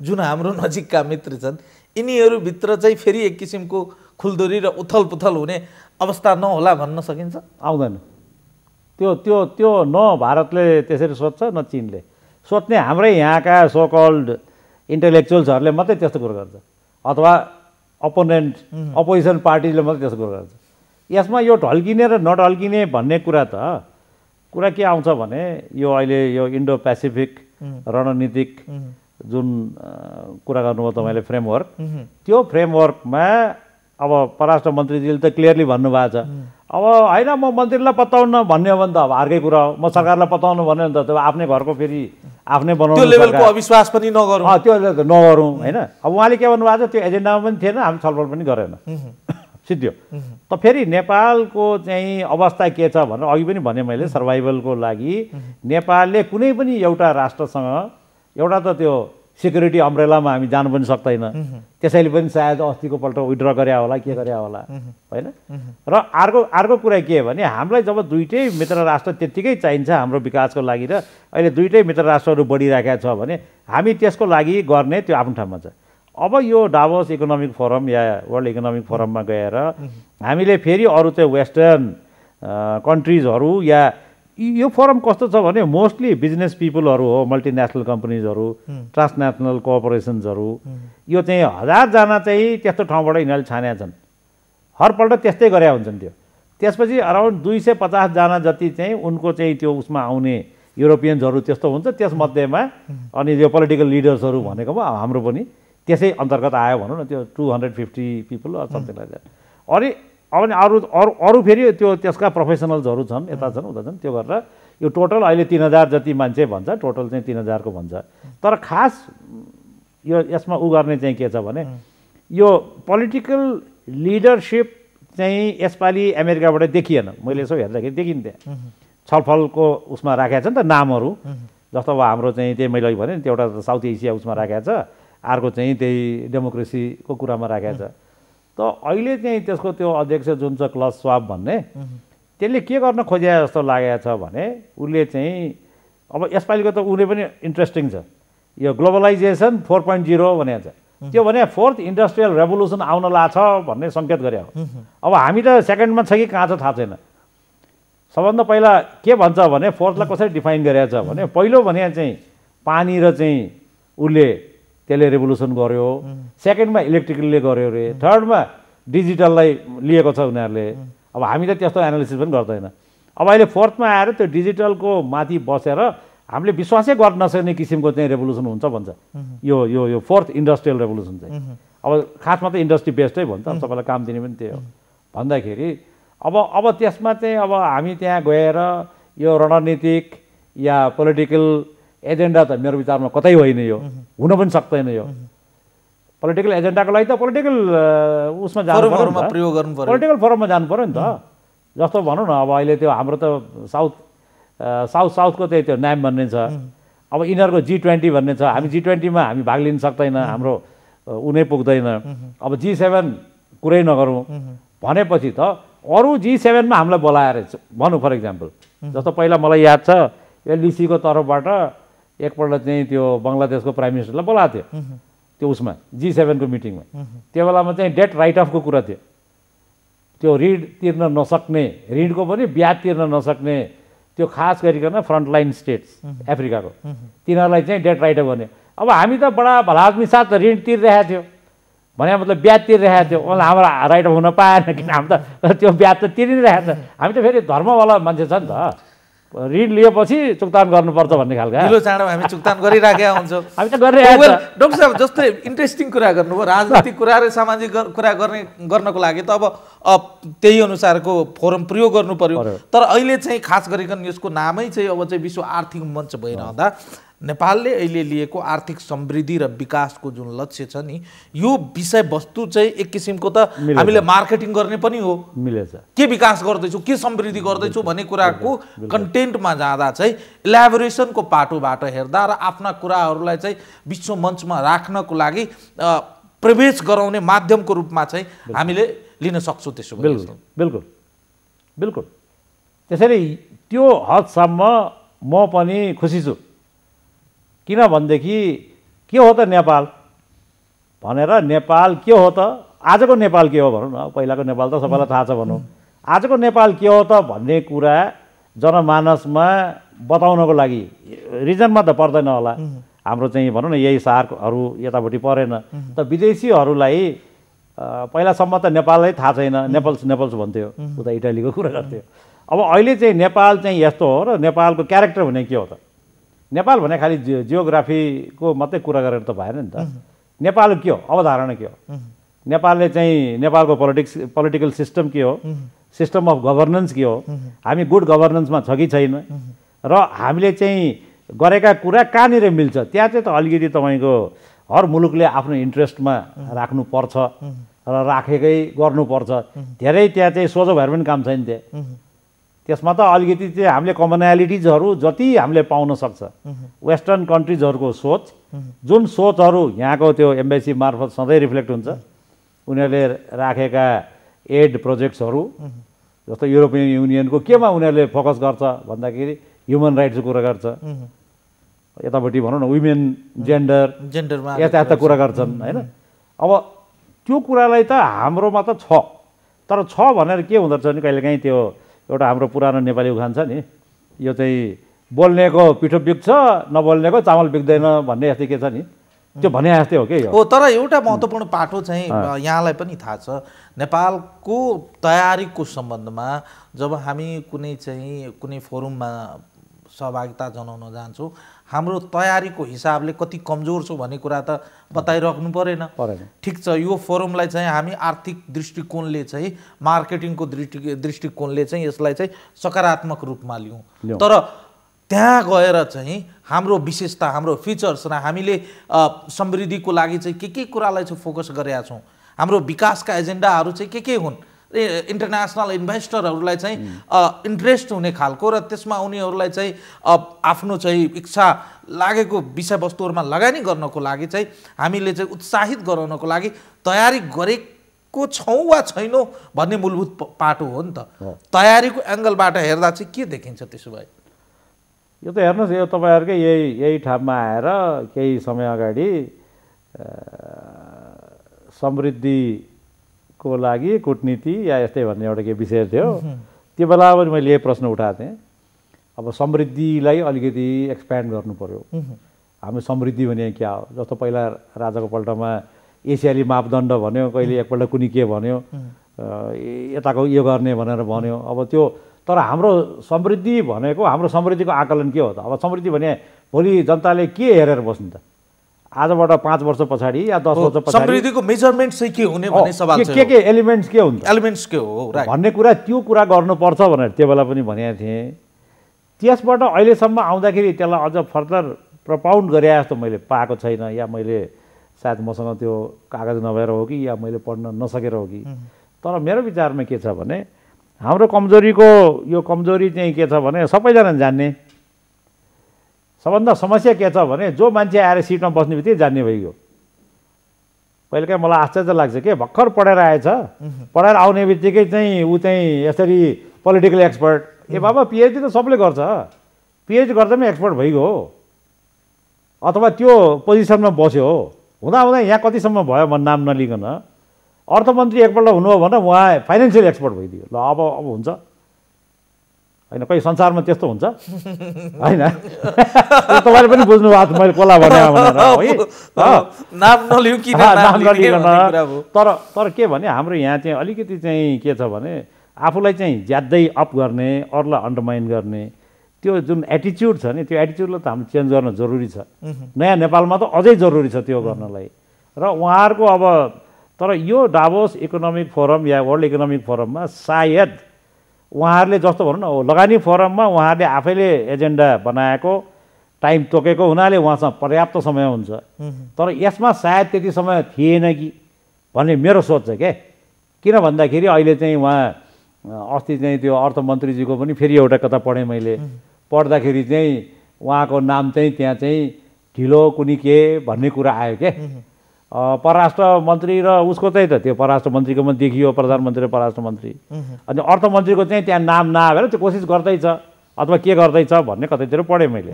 जुन हाम्रो नजिकका मित्र छन् यिनीहरूभित्र चाहिँ फेरि एक किसिमको खुलदुरी र उथल पुथल हुने अवस्था नहोला भन्न सकिन्छ? आउँदैन त्यो त्यो त्यो न भारतले त्यसरी सोध्छ न चीनले सोध्ने। हाम्रै यहाँका सो कल्ड इन्टेलेक्चुअल्सहरूले मात्रै त्यस्तो कुरो गर्छ अथवा अपोजिसन पार्टीले मात्रै त्यस्तो कुरो गर्छ। यसमा यो ढल्किने र नढल्किने भन्ने कुरा के आउँछ भने यो अहिले यो इन्डो पेसिफिक रणनीतिक जुन कुरा गर्नुभयो तपाईँले फ्रेमवर्क, त्यो फ्रेमवर्कमा अब परराष्ट्र मन्त्रीजीले त क्लियरली भन्नुभएको छ अब होइन म मन्त्रीलाई पत्ताउन भन्ने हो भने त अब अर्कै कुरा हो, म सरकारलाई पत्ताउनु भन्यो भने त आफ्नो घरको फेरि आफ्नै बनाउनु, त्यो लेभलको अविश्वास पनि नगरौँ, त्यो नगरौँ होइन। अब उहाँले के भन्नुभएको छ त्यो एजेन्डामा पनि थिएन, हामी छलफल पनि गरेन, सिद्धियो। त फेरि नेपालको चाहिँ अवस्था के छ भनेर अघि पनि भने मैले, सर्भाइभलको लागि नेपालले कुनै पनि एउटा राष्ट्रसँग एउटा त त्यो सिक्युरिटी अम्ब्रेलामा हामी जानु पनि सक्दैन, त्यसैले पनि सायद अस्तिको पल्ट विड्र गरे होला के गरे होला होइन। र अर्को कुरा के भने हामीलाई जब दुईटै मित्र राष्ट्र त्यत्तिकै चाहिन्छ हाम्रो विकासको लागि र अहिले दुईटै मित्र राष्ट्रहरू बढिरहेका छ भने हामी त्यसको लागि गर्ने त्यो आफ्नो ठाउँमा छ। अब यो डाभोस इकोनोमिक फोरम या वर्ल्ड इकोनोमिक फोरममा गएर हामीले फेरि अरू चाहिँ वेस्टर्न कन्ट्रिजहरू या यो फोरम कस्तो छ भने मोस्टली बिजनेस पिपलहरू हो, मल्टिनेसनल कम्पनीजहरू, ट्रान्सनेसनल कोअपरेसन्सहरू, यो चाहिँ 1000 जना चाहिँ त्यस्तो ठाउँबाट यिनीहरूले छानेका छन्, हरपल्ट त्यस्तै गरे हुन्छन्। त्यो त्यसपछि अराउन्ड 250 जना जति चाहिँ उनको चाहिँ त्यो उसमा आउने युरोपियन्सहरू त्यस्तो हुन्छ। त्यसमध्येमा अनि यो पोलिटिकल लिडर्सहरू भनेको हाम्रो पनि त्यसै अन्तर्गत आयो भनौँ न, त्यो 250 पिपल समथिङ लाइक द्याट। अनि अरू फेरि त्यो त्यसका प्रोफेसनल्सहरू छन्, यता छन् उता छन्, त्यो गरेर यो टोटल अहिले 3000 जति मान्छे भन्छ, टोटल चाहिँ 3000 को भन्छ। तर खास यो यसमा गर्ने चाहिँ के छ भने यो पोलिटिकल लिडरसिप चाहिँ यसपालि अमेरिकाबाट देखिएन। मैले यसो हेर्दाखेरि देखिन्थ्यो छलफलको उसमा राखेको छ नि त नामहरू, जस्तो अब हाम्रो चाहिँ त्यही मैले अघि भने नि त्यो एउटा साउथ एसिया उसमा राखेको छ, अर्को चाहिँ त्यही डेमोक्रेसीको कुरामा राखेको छ। त अहिले चाहिँ त्यसको त्यो अध्यक्ष जुन छ क्लस स्वाब भन्ने, त्यसले के गर्न खोजेको जस्तो लागेको छ भने उसले चाहिँ अब यसपालिको त उसले पनि इन्ट्रेस्टिङ छ, यो ग्लोबलाइजेसन 4.0 भनेको छ। त्यो भने 4th इन्डस्ट्रियल रेभोल्युसन आउन लाग्छ भन्ने सङ्केत गरे हो। अब हामी त सेकेन्डमा छ कि कहाँ छ थाहा छैन। सबभन्दा पहिला के भन्छ भने 4thलाई कसरी डिफाइन गरेको छ भने पहिलो भने चाहिँ पानी र चाहिँ उसले त्यसले रेभोल्युसन गर्यो, सेकेन्डमा इलेक्ट्रिकलले गर्यो अरे, थर्डमा डिजिटललाई लिएको छ उनीहरूले। अब हामी त त्यस्तो एनालिसिस पनि गर्दैन। अब अहिले 4thमा आएर त्यो डिजिटलको माथि बसेर हामीले विश्वासै गर्न नसक्ने किसिमको चाहिँ रेभोल्युसन हुन्छ भन्छ यो यो यो 4th इन्डस्ट्रियल रेभोल्युसन चाहिँ। अब खासमा त इन्डस्ट्री बेस्डै भन्छ, सबैलाई काम दिने पनि त्यही हो भन्दाखेरि अब त्यसमा चाहिँ अब हामी त्यहाँ गएर यो रणनीतिक या पोलिटिकल एजेन्डा त मेरो विचारमा कतै होइन, यो हुन पनि सक्दैन। यो पोलिटिकल एजेन्डाको लागि त पोलिटिकल उसमा जानु पर्यो, पोलिटिकल फोरममा जानु पर्यो नि त। जस्तो भनौँ न अब अहिले त्यो हाम्रो त साउथको चाहिँ त्यो नाम भन्ने छ, अब यिनीहरूको G20 भन्ने छ, हामी G20मा हामी भाग लिन सक्दैन, हाम्रो उनै पुग्दैन। अब G7 कुरै नगरौँ भनेपछि त अरू G7मा हामीलाई बोलाएर भनौँ फर इक्जाम्पल, जस्तो पहिला मलाई याद छ एलडिसीको तर्फबाट एकपल्ट चाहिँ त्यो बङ्गलादेशको प्राइम मिनिस्टरलाई बोलाएको थियो त्यो उसमा G7को मिटिङमा। त्यो बेलामा चाहिँ डेट राइट अफको कुरा थियो, त्यो ऋण तिर्न नसक्ने, ऋणको पनि ब्याज तिर्न नसक्ने त्यो खास गरिकन फ्रन्टलाइन स्टेट्स अफ्रिकाको तिनीहरूलाई चाहिँ डेट राइटर गर्ने। अब हामी त बडा भलादमी साथ ऋण तिरिरहेको थियो भने मतलब ब्याज तिरिरहेको थियो, हाम्रो राइट हुन पाएन किन हामी त त्यो ब्याज त तिरि नै रहेको छ। हामी त फेरि धर्मवाला मान्छे छ नि त, ऋण लिएपछि चुक्तान गर्नुपर्छ भन्ने खालका ढिलो चाँडो हामी चुक्तान गरिराखेका हुन्छौँ। हामी त गरिरहेको छ। डाक्टर साहब जस्तै इन्ट्रेस्टिङ कुरा गर्नुभयो, राजनीतिक कुरा र सामाजिक कुरा गर्नको लागि त अब त्यही अनुसारको फोरम प्रयोग गर्नु पर्यो। तर अहिले चाहिँ खास गरिकन यसको नामै चाहिँ अब चाहिँ विश्व आर्थिक मञ्च भइरहँदा नेपालले अहिले लिएको आर्थिक समृद्धि र विकासको जुन लक्ष्य छ नि, यो विषयवस्तु चाहिँ एक किसिमको त हामीले मार्केटिङ गर्ने पनि हो। मिलेछ के विकास गर्दैछु, के समृद्धि गर्दैछु भन्ने कुराको कन्टेन्टमा जाँदा चाहिँ इलाबोरेसनको पाटोबाट हेर्दा र आफ्ना कुराहरूलाई चाहिँ विश्व मञ्चमा राख्नको लागि प्रवेश गराउने माध्यमको रूपमा चाहिँ हामीले लिन सक्छौँ। त्यसो बिल्कुल बिल्कुल बिल्कुल। त्यसरी त्यो हदसम्म म पनि खुसी छु। किनभनेदेखि के हो त नेपाल भनेर, नेपाल के हो त, आजको नेपाल के हो भनौँ न, पहिलाको नेपाल त सबैलाई थाहा छ भनौँ, आजको नेपाल के हो त भन्ने कुरा जनमानसमा बताउनको लागि रिजनमा त पर्दैन होला। हाम्रो चाहिँ भनौँ न यही सार्कहरू यतापट्टि परेन त, विदेशीहरूलाई पहिलासम्म त नेपालै थाहा छैन, नेपल्स भन्थ्यो, उता इटालीको कुरा गर्थ्यो। अब अहिले चाहिँ नेपाल चाहिँ यस्तो हो र नेपालको क्यारेक्टर भने के हो त, नेपाल भने खालि जियोग्राफीको मात्रै कुरा गरेर त भएन नि त। नेपाल के हो, अवधारणा के हो, नेपालले चाहिँ नेपालको पोलिटिकल सिस्टम के हो, सिस्टम अफ गभर्नेन्स के हो, हामी गुड गभर्नेन्समा छ कि छैन, र हामीले चाहिँ गरेका कुरा कहाँनिर मिल्छ, त्यहाँ चाहिँ त अलिकति तपाईँको हर मुलुकले आफ्नो इन्ट्रेस्टमा राख्नुपर्छ र राखेकै गर्नुपर्छ। धेरै त्यहाँ चाहिँ सोझो भएर पनि काम छैन त्यहाँ, त्यसमा त अलिकति चाहिँ हामीले कमनालिटिजहरू जति हामीले पाउन सक्छ, वेस्टर्न कन्ट्रिजहरूको सोच, जुन सोचहरू यहाँको त्यो एम्बेसी मार्फत सधैँ रिफ्लेक्ट हुन्छ, उनीहरूले राखेका एड प्रोजेक्ट्सहरू जस्तो युरोपियन युनियनको केमा उनीहरूले फोकस गर्छ भन्दाखेरि ह्युमन राइट्सको कुरा गर्छ, यतापट्टि भनौँ न वुमेन जेन्डरमा यता यता कुरा गर्छन् होइन। अब त्यो कुरालाई त हाम्रोमा त छ, तर छ भनेर के हुँदो रहेछ भने कहिलेकाहीँ त्यो एउटा हाम्रो पुरानो नेपाली उखान छ नि, यो चाहिँ बोल्नेको पिठो बिग्छ नबोल्नेको चामल बिग्दैन भन्ने जस्तै के छ नि, त्यो भने जस्तै हो कि यो। तर एउटा महत्त्वपूर्ण पाटो चाहिँ यहाँलाई पनि थाहा छ, नेपालको तयारीको सम्बन्धमा जब हामी कुनै फोरममा सहभागिता जनाउन जान्छौँ, हाम्रो तयारीको हिसाबले कति कमजोर छौँ भन्ने कुरा त बताइराख्नु परेन। ठिक छ, यो फोरमलाई चाहिँ हामी आर्थिक दृष्टिकोणले चाहिँ मार्केटिङको दृष्टिकोणले चाहिँ यसलाई चाहिँ सकारात्मक रूपमा लिउँ, तर त्यहाँ गएर चाहिँ हाम्रो विशेषता, हाम्रो फिचर्स र हामीले समृद्धिको लागि चाहिँ के कुरालाई चाहिँ फोकस गरेका छौँ, हाम्रो विकासका एजेन्डाहरू चाहिँ के हुन्, इन्टरनेसनल इन्भेस्टरहरूलाई चाहिँ इन्ट्रेस्ट हुने खालको र त्यसमा उनीहरूलाई चाहिँ आफ्नो चाहिँ इच्छा लागेको विषयवस्तुहरूमा लगानी गर्नको लागि चाहिँ हामीले चाहिँ उत्साहित गराउनको लागि तयारी गरेको छौँ वा छैनौँ भन्ने मूलभूत पाटो हो नि त। तयारीको एङ्गलबाट हेर्दा चाहिँ के देखिन्छ त्यसो भए? यो त हेर्नुहोस्, यो तपाईँहरूकै यही ठाउँमा आएर केही समय अगाडि समृद्धिको लागि कूटनीति या यस्तै भन्ने एउटा के विषय थियो, त्यो बेला पनि मैले यही प्रश्न उठाएको थिएँ। अब समृद्धिलाई अलिकति एक्सप्यान्ड गर्नु पर्यो, हामी समृद्धि भने क्या हो, जस्तो पहिला राजाको पल्टमा एसियाली मापदण्ड भन्यो, कहिले एकपल्ट कुनै के भन्यो, यताको यो गर्ने भनेर भन्यो। अब त्यो तर हाम्रो समृद्धि भनेको, हाम्रो समृद्धिको आकलन के हो त? अब समृद्धि भने भोलि जनताले के हेरेर बस्नु त? आजबाट 5 वर्ष पछाडि या 10 वर्ष पछाडि समृद्धिको मेजरमेन्ट चाहिँ के हुने भन्ने सवाल छ। के एलिमेन्ट्स के हुन्छ, एलिमेन्ट्स के हो भन्ने कुरा, त्यो कुरा गर्नुपर्छ भनेर त्यो बेला पनि भनेको थिएँ। त्यसबाट अहिलेसम्म आउँदाखेरि त्यसलाई अझ फर्दर प्रपाउन्ड गरे जस्तो मैले पाएको छैन, या मैले सायद मसँग त्यो कागज नभएर हो कि या मैले पढ्न नसकेर हो कि। तर मेरो विचारमा के छ भने हाम्रो कमजोरीको यो कमजोरी चाहिँ के छ भने सबैजना जान्ने, सबभन्दा समस्या के छ भने जो मान्छे आएर सिटमा बस्ने बित्तिकै जान्ने भइगयो। कहिलेकाहीँ मलाई आश्चर्य लाग्छ के भर्खर पढेर आएछ, पढेर आउने बित्तिकै चाहिँ ऊ चाहिँ यसरी पोलिटिकल एक्सपर्ट, ए बाबा पिएचडी त सबले गर्छ, पिएचडी गर्दा पनि एक्सपर्ट भइगयो अथवा त्यो पोजिसनमा बस्यो, हुँदा यहाँ कतिसम्म भयो भन्ने नाम नलिकन अर्थमन्त्री एकपल्ट हुनुभयो भने उहाँ फाइनेन्सियल एक्सपर्ट भइदियो, ल अब हुन्छ होइन खै संसारमा त्यस्तो हुन्छ होइन तपाईँले पनि बुझ्नु भएको मैले कसलाई भने भनेर है नाम नलिउँ किन नाम नलिकन तर के भने हाम्रो यहाँ चाहिँ अलिकति चाहिँ के छ भने आफूलाई चाहिँ ज्यादै अप गर्ने अरूलाई अन्डरमाइन गर्ने त्यो जुन एटिच्युड छ नि त्यो एटिच्युडलाई त हामीले चेन्ज गर्न जरुरी छ नयाँ नेपालमा त अझै जरुरी छ त्यो गर्नलाई र उहाँहरूको अब तर यो डाभोस इकोनोमिक फोरम या वर्ल्ड इकोनोमिक फोरममा सायद उहाँहरूले जस्तो भनौँ न लगानी फोरममा उहाँहरूले आफैले एजेन्डा बनाएको टाइम तोकेको हुनाले उहाँसँग पर्याप्त समय हुन्छ तर यसमा सायद त्यति समय थिएन कि भन्ने मेरो सोच छ क्या किन भन्दाखेरि अहिले चाहिँ उहाँ अस्ति चाहिँ त्यो अर्थमन्त्रीजीको पनि फेरि एउटा कथा पढेँ मैले पढ्दाखेरि चाहिँ उहाँको नाम चाहिँ त्यहाँ चाहिँ ढिलो कुनी के भन्ने कुरा आयो क्या परराष्ट्र मन्त्री र उसको चाहिँ त त्यो परराष्ट्र मन्त्रीको पनि देखियो प्रधानमन्त्री र परराष्ट्र मन्त्री अनि अर्थमन्त्रीको चाहिँ त्यहाँ नाम नआएर त्यो कोसिस गर्दैछ अथवा के गर्दैछ भन्ने कतैतिर पढेँ मैले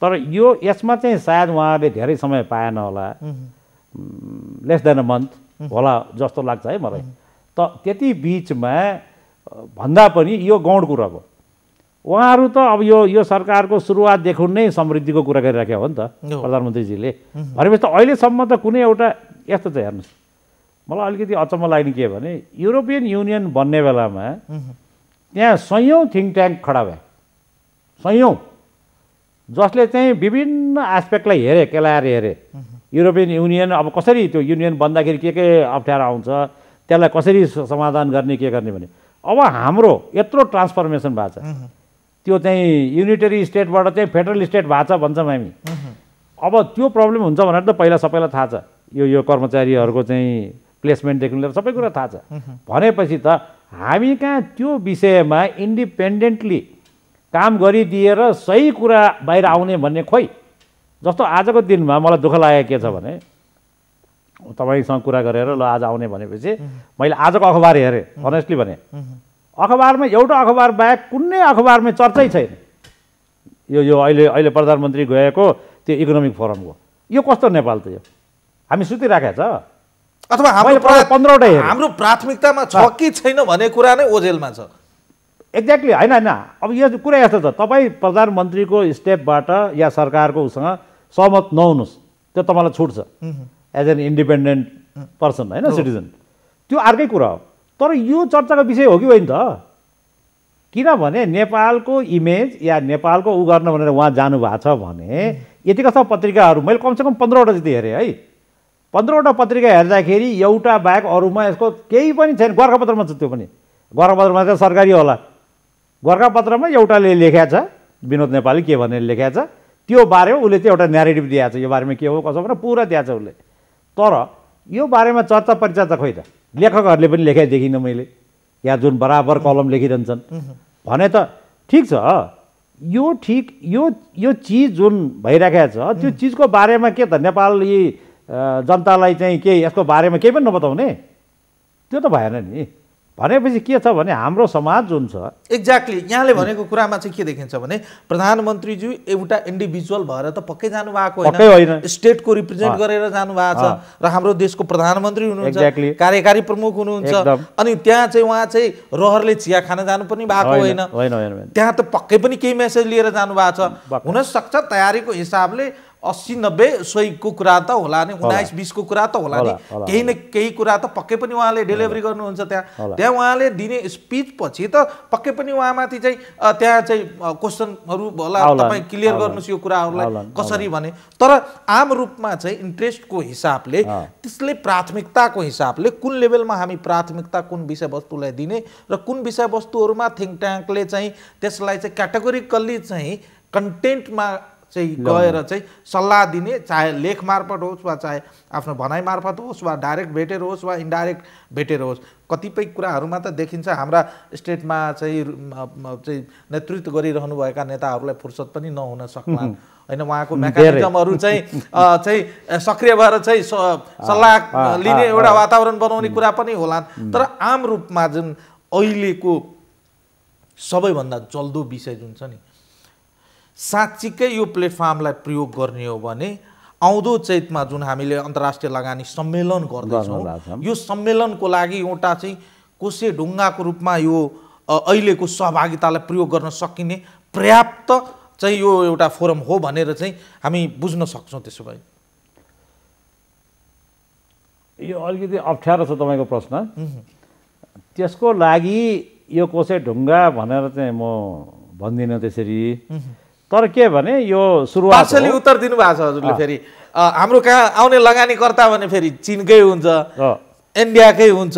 तर यो यसमा चाहिँ सायद उहाँहरूले धेरै समय पाएन होला लेस देन अ मन्थ होला जस्तो लाग्छ है मलाई त त्यति बिचमा भन्दा पनि यो गौण कुरा हो उहाँहरू त अब यो सरकारको सुरुवातदेखि नै समृद्धिको कुरा गरिराखेको हो नि त प्रधानमन्त्रीजीले भनेपछि त अहिलेसम्म त कुनै एउटा यस्तो छ हेर्नुहोस् मलाई अलिकति अचम्म लाग्ने के भने युरोपियन युनियन बन्ने बेलामा त्यहाँ सयौँ थिङ्क ट्याङ्क खडा भए सयौँ जसले चाहिँ विभिन्न एस्पेक्टलाई हेरे केलाएर हेरे युरोपियन युनियन अब कसरी त्यो युनियन बन्दाखेरि के अप्ठ्यारो आउँछ त्यसलाई कसरी समाधान गर्ने के गर्ने भने अब हाम्रो यत्रो ट्रान्सफर्मेसन भएको छ त्यो चाहिँ युनिटरी स्टेटबाट चाहिँ फेडरल स्टेट भएको छ भन्छौँ हामी अब त्यो प्रब्लम हुन्छ भनेर त पहिला सबैलाई थाहा छ यो कर्मचारीहरूको चाहिँ प्लेसमेन्टदेखि लिएर सबै कुरा थाहा छ भनेपछि त हामी कहाँ त्यो विषयमा इन्डिपेन्डेन्टली काम गरिदिएर सही कुरा बाहिर आउने भन्ने खोइ जस्तो आजको दिनमा मलाई दुःख लागेको के छ भने तपाईँसँग कुरा गरेर ल आज आउने भनेपछि मैले आजको अखबार हेरेँ अनेस्टली भने अखबारमा एउटा अखबार बाहेक कुनै अखबारमा चर्चै छैन यो अहिले प्रधानमन्त्री गएको त्यो इकोनोमिक फोरमको यो कस्तो नेपाल त यो हामी सुतिराखेको छ अथवा हाम्रो प्राथमिकतामा छ कि छैन भन्ने कुरा नै ओझेलमा छ एक्ज्याक्टली होइन अब यो कुरा यस्तो छ तपाईँ प्रधानमन्त्रीको स्टेपबाट या सरकारको उसँग सहमत नहुनुहोस् त्यो तपाईँलाई छुट छ एज एन इन्डिपेन्डेन्ट पर्सन होइन सिटिजन त्यो अर्कै कुरा हो तर यो चर्चाको विषय हो कि होइन त किनभने नेपालको इमेज या नेपालको उ गर्न भनेर उहाँ जानुभएको छ भने यतिका सब पत्रिकाहरू मैले कमसेकम 15वटा जति हेरेँ है 15वटा पत्रिका हेर्दाखेरि एउटा बाहेक अरूमा यसको केही पनि छैन गोर्खापत्रमा छ त्यो पनि गोर्खापत्रमा चाहिँ सरकारी होला गोर्खापत्रमा एउटाले लेखेको छ विनोद नेपाली के भनेर लेखेको छ त्यो बारेमा उसले चाहिँ एउटा न्यारेटिभ दिएको छ यो बारेमा के हो कसो भनेर पुरा दिएको छ उसले तर यो बारेमा चर्चा परिचर्चा खोइ त लेखकहरूले पनि लेखेको देखिनँ मैले या जुन बराबर कलम लेखिरहन्छन् भने त ठिक छ यो चिज जुन भइराखेको छ त्यो चिजको बारेमा के त नेपाली जनतालाई चाहिँ के यसको बारेमा केही पनि नबताउने त्यो त भएन नि भनेपछि के छ भने हाम्रो समाज जुन छ एक्ज्याक्टली यहाँले भनेको कुरामा चाहिँ के देखिन्छ भने प्रधानमन्त्रीज्यू एउटा इन्डिभिजुअल भएर त पक्कै जानु भएको होइन स्टेटको रिप्रेजेन्ट गरेर जानु भएको छ र हाम्रो देशको प्रधानमन्त्री हुनुहुन्छ कार्यकारी प्रमुख हुनुहुन्छ अनि त्यहाँ चाहिँ उहाँ चाहिँ रहरले चिया खान जानु पनि भएको होइन त्यहाँ त पक्कै पनि केही मेसेज लिएर जानु भएको छ हुन सक्छ तयारीको हिसाबले 80-90-100 को कुरा त होला नि 19-20 को कुरा त होला नि केही न केही कुरा त पक्कै पनि उहाँले डेलिभरी गर्नुहुन्छ त्यहाँ उहाँले दिने स्पिच पछि त पक्कै पनि उहाँमाथि चाहिँ त्यहाँ चाहिँ क्वेसनहरु होला तपाई क्लियर गर्नुस् यो कुराहरुलाई कसरी भने तर आम रूपमा चाहिँ इन्ट्रेस्टको हिसाबले त्यसले प्राथमिकताको हिसाबले कुन लेभलमा हामी प्राथमिकता कुन विषयवस्तुलाई दिने र कुन विषयवस्तुहरुमा थिंक ट्याङ्कले चाहिँ त्यसलाई चाहिँ क्याटेगोरिकली चाहिँ कन्टेन्टमा चाहिँ गएर चाहिँ सल्लाह दिने चाहे लेख मार्फत होस् वा चाहे आफ्नो भनाइ मार्फत होस् वा डाइरेक्ट भेटेर होस् वा इन्डाइरेक्ट भेटेर होस् कतिपय कुराहरुमा त देखिन्छ हाम्रा स्टेटमा चाहिँ नेतृत्व गरिरहनु भएका नेताहरुलाई फुर्सद पनि नहुन सक्ला हैन उहाँको मेकानिजमहरु चाहिँ सक्रिय भएर चाहिँ सल्लाह लिने एउटा वातावरण बनाउने कुरा पनि होला तर आम रूपमा जुन अहिलेको सबैभन्दा जल्दो विषय जुन छ नि साच्चीकै यो प्लेटफर्मलाई प्रयोग गर्ने हो भने आउँदो चैतमा जुन हामीले अन्तर्राष्ट्रिय लगानी सम्मेलन गर्दैछौं यो सम्मेलनको लागि एउटा चाहिँ कोसे ढुङ्गाको रूपमा यो अहिलेको सहभागितालाई प्रयोग गर्न सकिने पर्याप्त चाहिँ यो एउटा फोरम हो भनेर चाहिँ हामी बुझ्न सक्छौँ। त्यसो भए यो अलिकति अप्ठ्यारो छ तपाईँको प्रश्न। त्यसको लागि यो कसै ढुङ्गा भनेर चाहिँ म भन्दिनँ त्यसरी। तर के भने यो सुरुवात पार्सली उत्तर दिनुभएको छ हजुरले। फेरि हाम्रो कहाँ आउने लगानीकर्ता भने फेरि चीनकै हुन्छ, इन्डियाकै हुन्छ,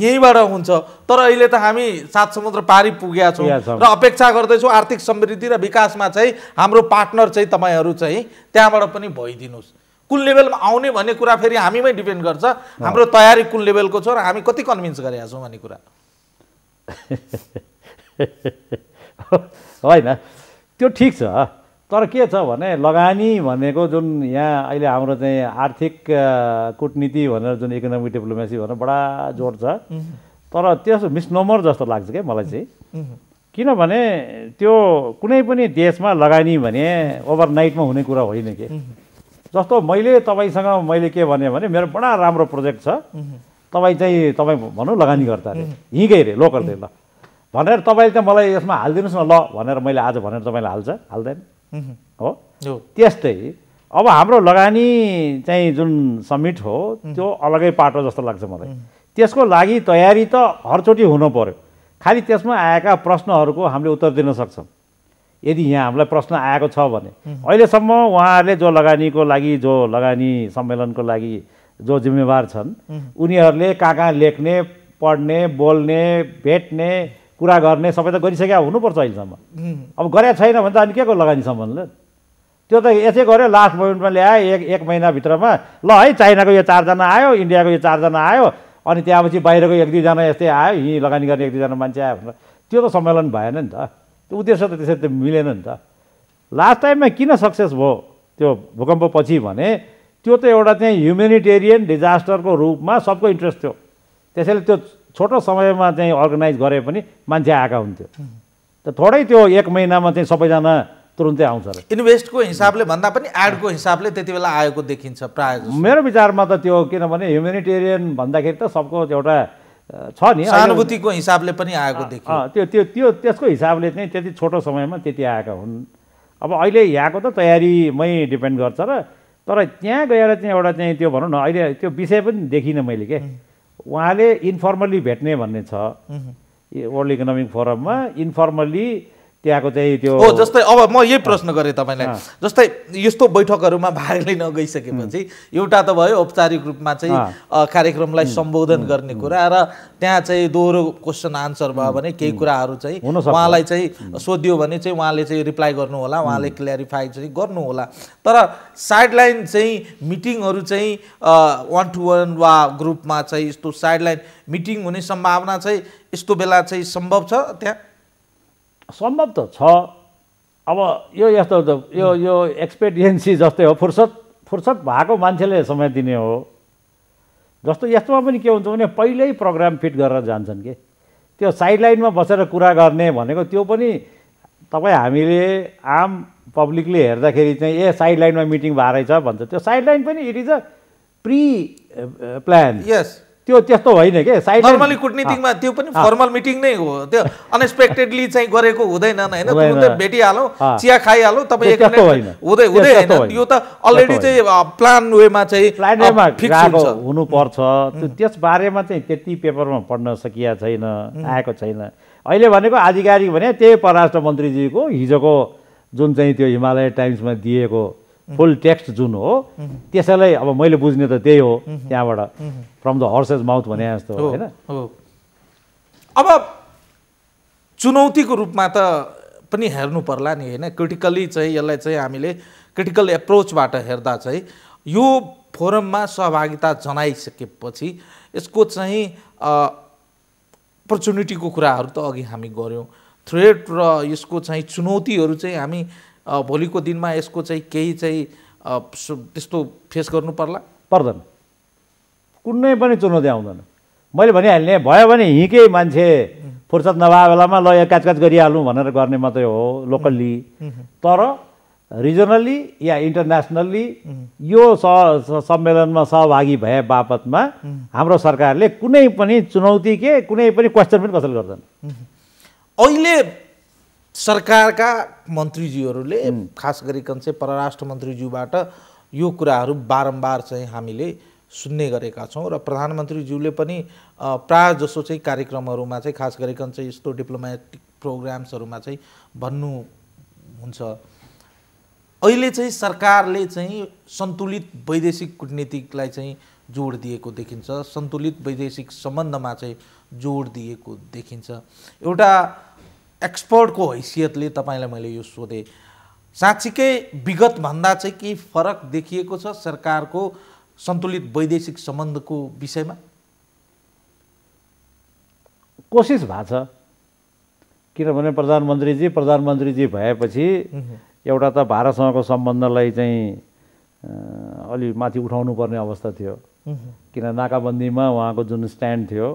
यहीँबाट हुन्छ। तर अहिले त हामी 7 समुद्र पारी पुगेका छौँ र अपेक्षा गर्दैछौँ आर्थिक समृद्धि र विकासमा चाहिँ हाम्रो पार्टनर चाहिँ तपाईँहरू चाहिँ त्यहाँबाट पनि भइदिनुहोस्। कुन लेभलमा आउने भन्ने कुरा फेरि हामीमै डिपेन्ड गर्छ, हाम्रो तयारी कुन लेभलको छ र हामी कति कन्भिन्स गरेका छौँ भन्ने कुरा। होइन, त्यो ठिक छ। तर के छ भने लगानी भनेको जुन यहाँ अहिले हाम्रो चाहिँ आर्थिक कूटनीति भनेर जुन इकोनोमिक डिप्लोमेसी भनेर बडा जोड छ। तर त्यस मिसनोमर जस्तो लाग्छ क्या मलाई चाहिँ। किनभने त्यो कुनै पनि देशमा लगानी भने ओभरनाइटमा हुने कुरा होइन के। जस्तो तपाईसँग मैले के भने मेरो बडा राम्रो प्रोजेक्ट छ, तपाईँ भनौँ लगानीकर्ता अरे, यहीँकै अरे, लोकल रे, ल भनेर तपाईँले त मलाई यसमा हालिदिनुहोस् न ल भनेर मैले आज भनेर तपाईँले हाल्दैन हो। त्यस्तै अब हाम्रो लगानी चाहिँ जुन समिट हो त्यो अलगै पाटो जस्तो लाग्छ मलाई। त्यसको लागि तयारी त हरचोटि हुनु पर्यो। खालि त्यसमा आएका प्रश्नहरूको हामीले उत्तर दिन सक्छौँ यदि यहाँ हामीलाई प्रश्न आएको छ भने। अहिलेसम्म उहाँहरूले जो लगानी सम्मेलनको लागि जो जिम्मेवार छन् उनीहरूले कहाँ लेख्ने, पढ्ने, बोल्ने, भेट्ने, कुरा गर्ने सबै त गरिसकेका हुनुपर्छ अहिलेसम्म। अब गरेका छैन भने त अनि के को लगानी सम्बन्ध? त्यो त यसै गऱ्यो, लास्ट मोमेन्टमा ल्यायो एक महिनाभित्रमा, ल है चाइनाको यो 4 जना आयो, इन्डियाको यो 4 जना आयो, अनि त्यहाँपछि बाहिरको 1-2 जना यस्तै आयो, यहीँ लगानी गर्ने 1-2 जना मान्छे आयो भनेर त्यो त सम्मेलन भएन नि त। त्यो उद्देश्य त त्यसरी त मिलेन नि त। लास्ट टाइममा किन सक्सेस भयो त्यो भूकम्पपछि भने त्यो त एउटा चाहिँ ह्युमेनिटेरियन डिजास्टरको रूपमा सबको इन्ट्रेस्ट थियो। त्यसैले त्यो छोटो समयमा चाहिँ अर्गनाइज गरे पनि मान्छे आएका हुन्थ्यो। त थोरै त्यो 1 महिनामा चाहिँ सबैजना तुरुन्तै आउँछ र इन्भेस्टको हिसाबले भन्दा पनि एडको हिसाबले त्यति बेला आएको देखिन्छ प्रायः। मेरो विचारमा त त्यो किनभने ह्युमेनिटेरियन भन्दाखेरि त सबको एउटा छ नि, सहानुभूतिको हिसाबले पनि आएको देखियो। त्यसको हिसाबले चाहिँ त्यति छोटो समयमा त्यति आएका हुन्। अब अहिले यहाँको त तयारीमै डिपेन्ड गर्छ र तर त्यहाँ गएर चाहिँ एउटा चाहिँ त्यो भनौँ न अहिले त्यो विषय पनि देखिनँ मैले के उहाँले इन्फर्मल्ली भेट्ने भन्ने छ वर्ल्ड इकोनोमिक फोरममा। इन्फर्मल्ली त्यहाँको चाहिँ त्यो जस्तै अब म यही प्रश्न गरेँ तपाईँलाई, जस्तै यस्तो बैठकहरूमा भाग लिन गइसकेपछि एउटा त भयो औपचारिक रूपमा चाहिँ कार्यक्रमलाई सम्बोधन गर्ने कुरा र त्यहाँ चाहिँ दोहोरो क्वेसन आन्सर भयो भने केही कुराहरू चाहिँ उहाँलाई चाहिँ सोधियो भने चाहिँ उहाँले चाहिँ रिप्लाई गर्नु होला, उहाँले क्ल्यारिफाई चाहिँ गर्नु होला। तर साइडलाइन चाहिँ मिटिङहरू चाहिँ 1-to-1 वा ग्रुपमा चाहिँ यस्तो साइडलाइन मिटिङ हुने सम्भावना चाहिँ यस्तो बेला चाहिँ सम्भव छ? त्यहाँ सम्भव त छ। अब यो यस्तो यो एक्सपेरियन्सी जस्तै हो, फुर्सद भएको मान्छेले समय दिने हो। जस्तो यस्तोमा पनि के हुन्छ भने पहिल्यै प्रोग्राम फिट गरेर जान्छन् कि त्यो साइडलाइनमा बसेर कुरा गर्ने भनेको त्यो पनि तपाईँ हामीले आम पब्लिकले हेर्दाखेरि चाहिँ साइडलाइनमा मिटिङ भएर रहेछ भन्छ। त्यो साइडलाइन पनि it is a pre plan. Yes, त्यो त्यस्तो होइन के नर्मली कूटनीतिकमा त्यो पनि फर्मल मिटिङ नै हो। त्यो अनएक्सपेक्टेडली चाहिँ गरेको हुँदैन हैन, तुरुन्तै भेटिहालौ, चिया खाइहालौ, तपाईँ एक मिनेट हुँदै हैन। यो त अलरेडी चाहिँ प्लान वेमा चाहिँ फिक्स हुनुपर्छ। त्यस बारेमा चाहिँ त्यति पेपरमा पढ्न सकिया छैन, आएको छैन। अहिले भनेको आधिकारिक भने त्यही परराष्ट्र मन्त्रीजीको हिजोको जुन चाहिँ त्यो हिमालय टाइम्समा दिएको फुल टेक्स्ट जुन हो त्यसैलाई अब मैले बुझ्ने त त्यही हो त्यहाँबाट फ्रम द हर्सेस माउथ भने जस्तो हैन। अब चुनौतीको रूपमा त पनि हेर्नु पर्ला नि हैन, क्रिटिकली चाहिँ यसलाई चाहिँ हामीले क्रिटिकल एप्रोचबाट हेर्दा चाहिँ यो फोरममा सहभागिता जनाइसकेपछि यसको चाहिँ अपर्च्युनिटीको कुराहरू त अघि हामी गऱ्यौँ, थ्रेट र यसको चाहिँ चुनौतीहरू चाहिँ हामी भोलिको दिनमा यसको चाहिँ केही चाहिँ त्यस्तो फेस गर्नु पर्दैन? कुनै पनि चुनौती आउँदैन। मैले भनिहाल्ने भयो भने हिँकै मान्छे फुर्सद नभए बेलामा ल काचकाच गरिहालौँ भनेर गर्ने मात्रै हो लोकल्ली। तर रिजनल्ली या इन्टरनेसनल्ली यो सम्मेलनमा सहभागी भए बापतमा हाम्रो सरकारले कुनै पनि चुनौती कुनै पनि क्वेसन पनि कसैले गर्दैन। अहिले सरकारका मन्त्रीज्यूहरूले खास गरिकन चाहिँ परराष्ट्र मन्त्रीज्यूबाट यो कुराहरू बारम्बार चाहिँ हामीले सुन्ने गरेका छौँ र प्रधानमन्त्रीज्यूले पनि प्राय जसो चाहिँ कार्यक्रमहरूमा चाहिँ खास गरिकन चाहिँ यस्तो डिप्लोमेटिक प्रोग्राम्सहरूमा चाहिँ भन्नुहुन्छ अहिले चाहिँ सरकारले चाहिँ सन्तुलित वैदेशिक कूटनीतिलाई चाहिँ जोड दिएको देखिन्छ, सन्तुलित वैदेशिक सम्बन्धमा चाहिँ जोड दिएको देखिन्छ। एउटा एक्सपर्टको हैसियतले तपाईँलाई मैले यो सोधेँ, साँच्चीकै विगतभन्दा चाहिँ केही फरक देखिएको छ सरकारको सन्तुलित वैदेशिक सम्बन्धको विषयमा? कोसिस भएको छ, किनभने प्रधानमन्त्रीजी भएपछि एउटा त भारतसँगको सम्बन्धलाई चाहिँ अलि माथि उठाउनु पर्ने अवस्था थियो, किन नाकाबन्दीमा उहाँको जुन स्ट्यान्ड थियो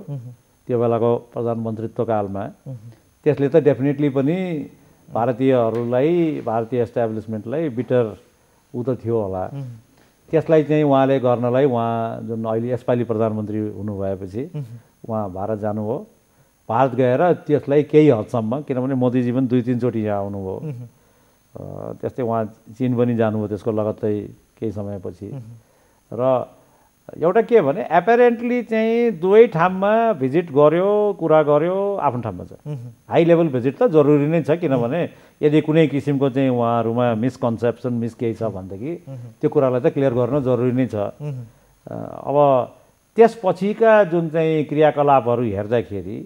त्यो बेलाको प्रधानमन्त्रीत्व कालमा, त्यसले त डेफिनेटली पनि भारतीयहरूलाई, भारतीय एस्टाब्लिसमेन्टलाई बिटर ऊ त थियो होला। त्यसलाई चाहिँ उहाँले गर्नलाई उहाँ जुन अहिले यसपालि प्रधानमन्त्री हुनुभएपछि उहाँ भारत जानुभयो। भारत गएर त्यसलाई केही हदसम्म, किनभने मोदीजी पनि 2-3 चोटि यहाँ आउनुभयो, त्यस्तै उहाँ चीन पनि जानुभयो त्यसको लगत्तै केही समयपछि। र एउटा के भने एपेरेन्टली चाहिँ दुवै ठाउँमा भिजिट गर्यो, कुरा गर्यो, आफ्नो ठाउँमा छ। हाई लेभल भिजिट त जरुरी नै छ, किनभने यदि कुनै किसिमको चाहिँ उहाँहरूमा मिसकन्सेप्सन केही छ भनेदेखि त्यो कुरालाई त क्लियर गर्न जरुरी नै छ। अब त्यसपछिका जुन चाहिँ क्रियाकलापहरू हेर्दाखेरि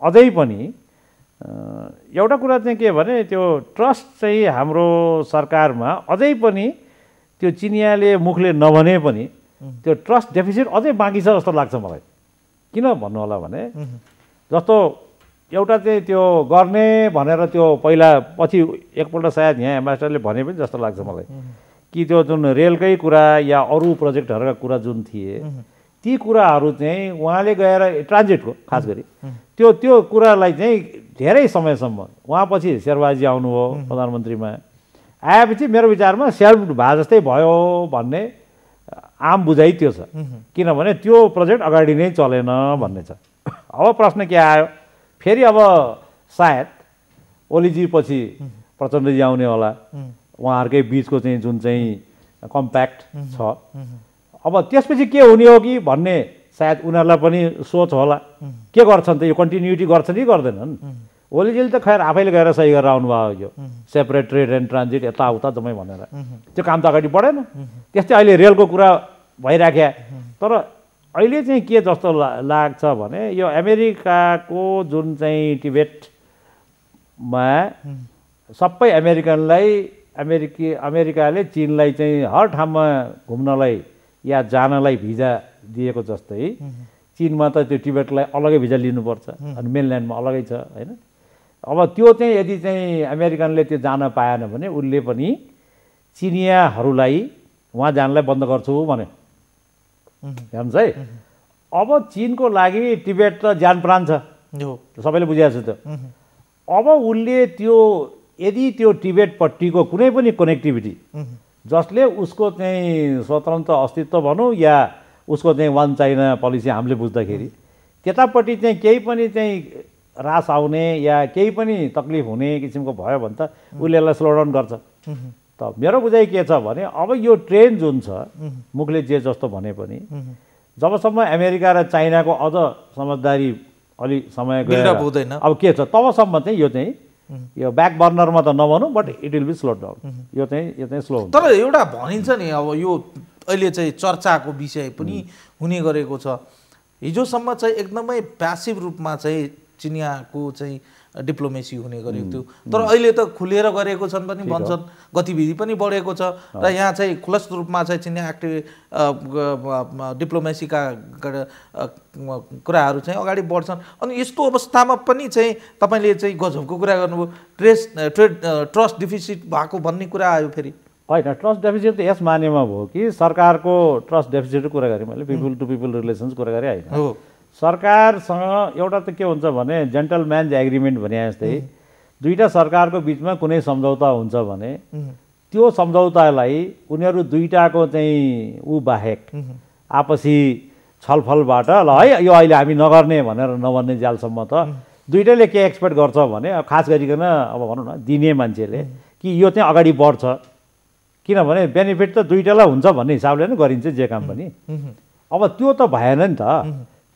अझै पनि एउटा कुरा चाहिँ के भने त्यो ट्रस्ट चाहिँ हाम्रो सरकारमा अझै पनि त्यो चिनियाले मुखले नभने पनि त्यो ट्रस्ट डेफिसिट अझै बाँकी छ जस्तो लाग्छ मलाई। किन भन्नु होला भने जस्तो एउटा चाहिँ त्यो गर्ने भनेर त्यो पहिला पछि एकपल्ट सायद यहाँ एम्बेसडरले भने पनि जस्तो लाग्छ मलाई कि त्यो जुन रेलकै कुरा या अरू प्रोजेक्टहरूका कुरा जुन थिए ती कुराहरू चाहिँ उहाँले गएर ट्रान्जिटको खास गरी त्यो कुरालाई चाहिँ धेरै समयसम्म उहाँपछि शेरबाजी आउनुभयो प्रधानमन्त्रीमा, आएपछि मेरो विचारमा सेल्फ भए जस्तै भयो भन्ने आम बुझाइ त्यो छ, किनभने त्यो प्रोजेक्ट अगाडि नै चलेन भन्ने छ। अब प्रश्न के आयो फेरि, अब सायद ओलीजी पछि प्रचण्डजी आउने होला, उहाँहरूकै बिचको चाहिँ जुन चाहिँ कम्प्याक्ट छ, अब त्यसपछि के हुने हो कि भन्ने सायद उनीहरूलाई पनि सोच होला। के गर्छन् त, यो कन्टिन्युटी गर्छन् कि गर्दैनन्? ओलीजीले त खैर आफैले गएर सही गरेर आउनुभयो, यो सेपरेट ट्रेड एन्ड ट्रान्जिट यताउता जम्मै भनेर, त्यो काम त अगाडि बढेन। त्यस्तै अहिले रेलको कुरा भइराख्या, तर अहिले चाहिँ के जस्तो लाग्छ भने यो अमेरिकाको जुन चाहिँ टिबेटमा सबै अमेरिकाले चीनलाई चाहिँ हर ठाउँमा घुम्नलाई या जानलाई भिजा दिएको जस्तै चीनमा त त्यो टिबेटलाई अलगै भिजा लिनुपर्छ, अनि मेनल्यान्डमा अलगै छ होइन। अब त्यो चाहिँ यदि चाहिँ अमेरिकनले त्यो जान पाएन भने उसले पनि चिनियाहरूलाई उहाँ जानलाई बन्द गर्छु भने, हेर्नुहोस् है, अब चीनको लागि टिबेट त ज्यान प्राण छ, सबैले बुझिरहेको छ त्यो। अब उसले त्यो यदि त्यो टिबेटपट्टिको कुनै पनि कनेक्टिभिटी जसले उसको चाहिँ स्वतन्त्र अस्तित्व भनौँ या उसको चाहिँ वान चाइना पोलिसी हामीले बुझ्दाखेरि त्यतापट्टि चाहिँ केही पनि चाहिँ रास आउने या केही पनि तकलिफ हुने किसिमको भयो भने त उसले यसलाई स्लो डाउन गर्छ। त मेरो बुझाइ के छ भने अब यो ट्रेन जुन छ मुखले जे जस्तो भने पनि जबसम्म अमेरिका र चाइनाको अझ समझदारी अलि समय गएर अब के छ तबसम्म चाहिँ यो ब्याक बर्नरमा त नभनौँ, but it will be slow down, यो चाहिँ स्लो हुन्छ। तर एउटा भनिन्छ नि अब यो अहिले चाहिँ चर्चाको विषय पनि हुने गरेको छ, हिजोसम्म चाहिँ एकदमै प्यासिभ रूपमा चाहिँ चिनियाको चाहिँ डिप्लोमेसी हुने गरेको थियो, तर अहिले त खुलेर गरेको छन् पनि भन्छन्, गतिविधि पनि बढेको छ र यहाँ चाहिँ खुलस्त रूपमा चाहिँ चिनिया डिप्लोमेसीका कुराहरू चाहिँ अगाडि बढ्छन्। अनि यस्तो अवस्थामा पनि चाहिँ तपाईँले चाहिँ गजबको कुरा गर्नुभयो, ट्रस्ट डिफिसिट भएको भन्ने कुरा आयो फेरि। होइन, ट्रस्ट डेफिसिट त यस मानेमा भयो कि सरकारको ट्रस्ट डेफिसिटको कुरा गरेँ मैले, पिपल टु पिपल रिलेसन्स कुरा गरेँ होइन। सरकारसँग एउटा त के हुन्छ भने जेन्टलम्यान्स एग्रिमेन्ट भने जस्तै दुईवटा सरकारको बिचमा कुनै सम्झौता हुन्छ भने त्यो सम्झौतालाई उनीहरू दुईटाको चाहिँ बाहेक आपसी छलफलबाट ल है यो अहिले हामी नगर्ने भनेर नभन्ने जालसम्म त दुईटैले के एक्सपेक्ट गर्छ भने खास गरिकन अब भनौँ न दिने मान्छेले कि यो चाहिँ अगाडि बढ्छ, किनभने बेनिफिट त दुईटालाई हुन्छ भन्ने हिसाबले नै गरिन्छ जे काम पनि। अब त्यो त भएन नि त,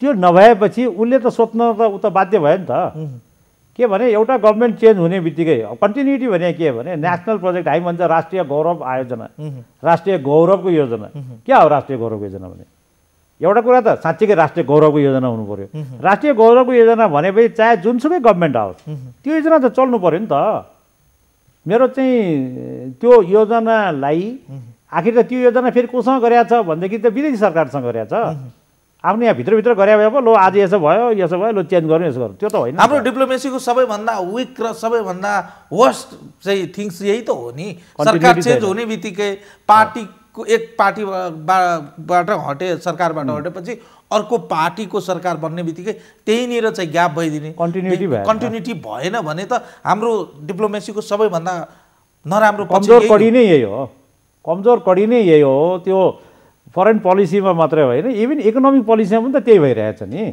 त्यो नभएपछि उसले त सोध्न त उ त बाध्य भयो नि त। के भने एउटा गभर्मेन्ट चेन्ज हुने बित्तिकै कन्टिन्युटी भने के भने नेसनल प्रोजेक्ट हामी भन्छ राष्ट्रिय गौरव आयोजना, राष्ट्रिय गौरवको योजना। क्या हो राष्ट्रिय गौरवको योजना भने? एउटा कुरा त साँच्चीकै राष्ट्रिय गौरवको योजना हुनु पर्यो। राष्ट्रिय गौरवको योजना भनेपछि चाहे जुनसुकै गभर्मेन्ट आओस् त्यो योजना त चल्नु पर्यो नि त। मेरो चाहिँ त्यो योजनालाई आखिर त त्यो योजना फेरि कोसँग गरेको छ भनेदेखि त विदेशी सरकारसँग गरेको छ। आफ्नो यहाँ भित्रभित्र गरे भए पो लो आज यसो भयो लो चेन्ज गर्नु यसो गर्नु, त्यो त होइन। हाम्रो डिप्लोमेसीको सबैभन्दा विक र सबैभन्दा वर्स्ट चाहिँ थिङ्स यही त हो नि। सरकार चेन्ज हुने बित्तिकै पार्टीको एक पार्टीबाट हटे, सरकारबाट हटेपछि अर्को पार्टीको सरकार बन्ने बित्तिकै त्यहीँनिर चाहिँ ग्याप भइदिने, कन्टिन्युटी भएन भने त हाम्रो डिप्लोमेसीको सबैभन्दा नराम्रो कमजोर कडी नै यही हो। कमजोर कडी नै यही हो। त्यो फरेन पोलिसीमा मात्रै होइन, इभन इकोनोमिक पोलिसीमा पनि त त्यही भइरहेछ नि।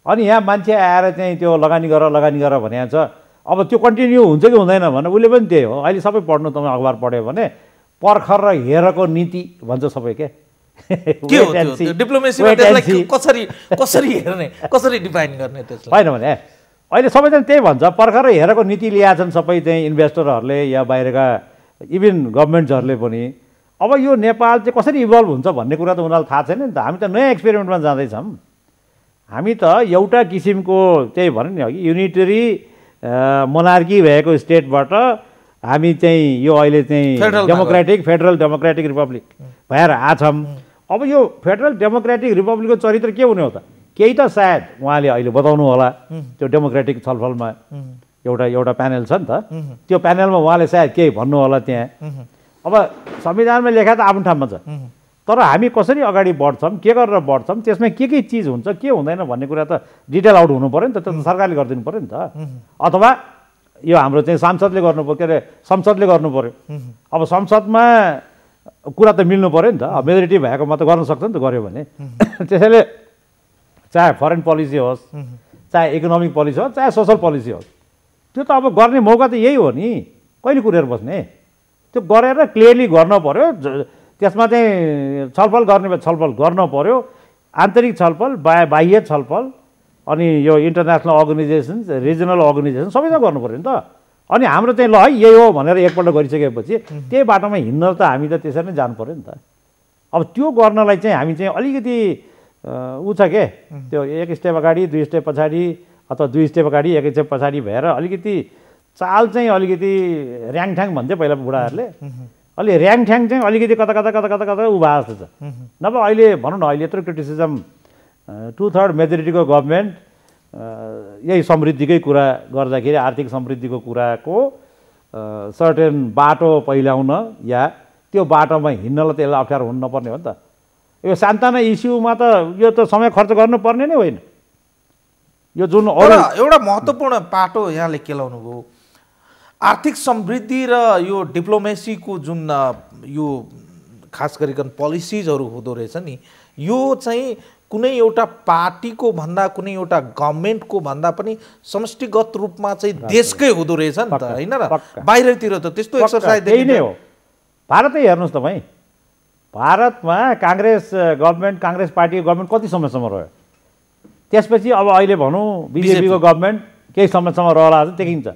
अनि यहाँ मान्छे आएर चाहिँ त्यो लगानी गर भनेको छ। अब त्यो कन्टिन्यू हुन्छ कि हुँदैन भने उसले पनि त्यही हो। अहिले सबै पढ्नु तपाईँ अखबार पढ्यो भने पर्खर र हेरको नीति भन्छ सबै के हो डिप्लोमेसीमा त्यसलाई कसरी हेर्ने, कसरी डिफाइन गर्ने त्यसलाई होइन भने अहिले सबैजना त्यही भन्छ। पर्खर र हेरको नीति ल्याएका छन् सबै चाहिँ इन्भेस्टरहरूले या बाहिरका इभन गभर्मेन्ट्सहरूले पनि। अब यो नेपाल चाहिँ कसरी इभल्भ हुन्छ भन्ने कुरा त उनीहरूलाई थाहा छैन नि त। हामी त नयाँ एक्सपेरिमेन्टमा जाँदैछौँ। हामी त एउटा किसिमको त्यही भन्यो नि अघि युनिटरी मोनार्की भएको स्टेटबाट हामी चाहिँ यो अहिले चाहिँ फेडरल डेमोक्रेटिक रिपब्लिक भएर आछौँ। अब यो फेडरल डेमोक्रेटिक रिपब्लिकको चरित्र के हुने हो त? केही त सायद उहाँले अहिले बताउनु होला। त्यो डेमोक्रेटिक छलफलमा एउटा प्यानल छ नि त, त्यो प्यानलमा उहाँले सायद केही भन्नु होला त्यहाँ। अब संविधानमा लेखा त आफ्नो ठाउँमा छ, तर हामी कसरी अगाडि बढ्छौँ, के गरेर बढ्छौँ, त्यसमा के चिज हुन्छ के हुँदैन भन्ने कुरा त डिटेल आउट हुनु पऱ्यो नि त। त्यो त सरकारले गरिदिनु पऱ्यो नि त, अथवा यो हाम्रो चाहिँ सांसदले गर्नु पऱ्यो, के अरे संसदले गर्नु पऱ्यो। अब संसदमा कुरा त मिल्नु पऱ्यो नि त। अब मेजोरिटी भएकोमा त गर्न सक्छ नि त गऱ्यो भने। त्यसैले चाहे फरेन पोलिसी होस्, चाहे इकोनोमिक पोलिसी होस्, चाहे सोसल पोलिसी होस्, त्यो त अब गर्ने मौका त यही हो नि। कहिले कुरेर बस्ने? त्यो गरेर क्लियरली गर्न पऱ्यो। त्यसमा चाहिँ छलफल गर्ने भए छलफल गर्न पऱ्यो, आन्तरिक छलफल, बाह्य छलफल, अनि यो इन्टरनेसनल अर्गनाइजेसन्स, रिजनल अर्गनाइजेसन सबैसँग गर्नु पऱ्यो नि त। अनि हाम्रो चाहिँ ल है यही हो भनेर एकपल्ट गरिसकेपछि त्यही बाटोमा हिँड्न त हामी त त्यसरी नै जानु पऱ्यो नि त। अब त्यो गर्नलाई चाहिँ हामी चाहिँ अलिकति ऊ छ के, त्यो एक स्टेप अगाडि दुई स्टेप पछाडि अथवा दुई स्टेप अगाडि एक स्टेप पछाडि भएर अलिकति चाल चाहिँ अलिकति ऱ्याङठ्याङ भन्छ पहिला बुढाहरूले, अलि ऱ्याङठ्याङ चाहिँ अलिकति कता कता कता कता कता उभा जस्तो छ। नभए अहिले भनौँ न अहिले यत्रो क्रिटिसिजम 2/3 मेजोरिटीको गभर्मेन्ट यही समृद्धिकै कुरा गर्दाखेरि, आर्थिक समृद्धिको कुराको सर्टेन बाटो पहिल्याउन या त्यो बाटोमा हिँड्नलाई त्यसलाई अप्ठ्यारो हुनु नपर्ने हो नि त। यो सान्ताना इस्युमा त यो त समय खर्च गर्नुपर्ने नै होइन। यो जुन एउटा महत्त्वपूर्ण पाटो यहाँले केलाउनु भयो, आर्थिक समृद्धि र यो डिप्लोमेसीको जुन यो खास गरिकन पोलिसिजहरू हुँदो रहेछ नि, यो चाहिँ कुनै एउटा पार्टीको भन्दा कुनै एउटा गभर्मेन्टको भन्दा पनि समष्टिगत रूपमा चाहिँ देशकै हुँदो रहेछ नि त, होइन र? बाहिरतिर त त्यस्तो एक्सरसाइज त्यही नै हो। भारतै हेर्नुहोस् तपाईँ, भारतमा काङ्ग्रेस गभर्मेन्ट, काङ्ग्रेस पार्टीको गभर्मेन्ट कति समयसम्म रह्यो? त्यसपछि अब अहिले भनौँ बिजेपीको गभर्मेन्ट केही समयसम्म रहला जस्तो देखिन्छ।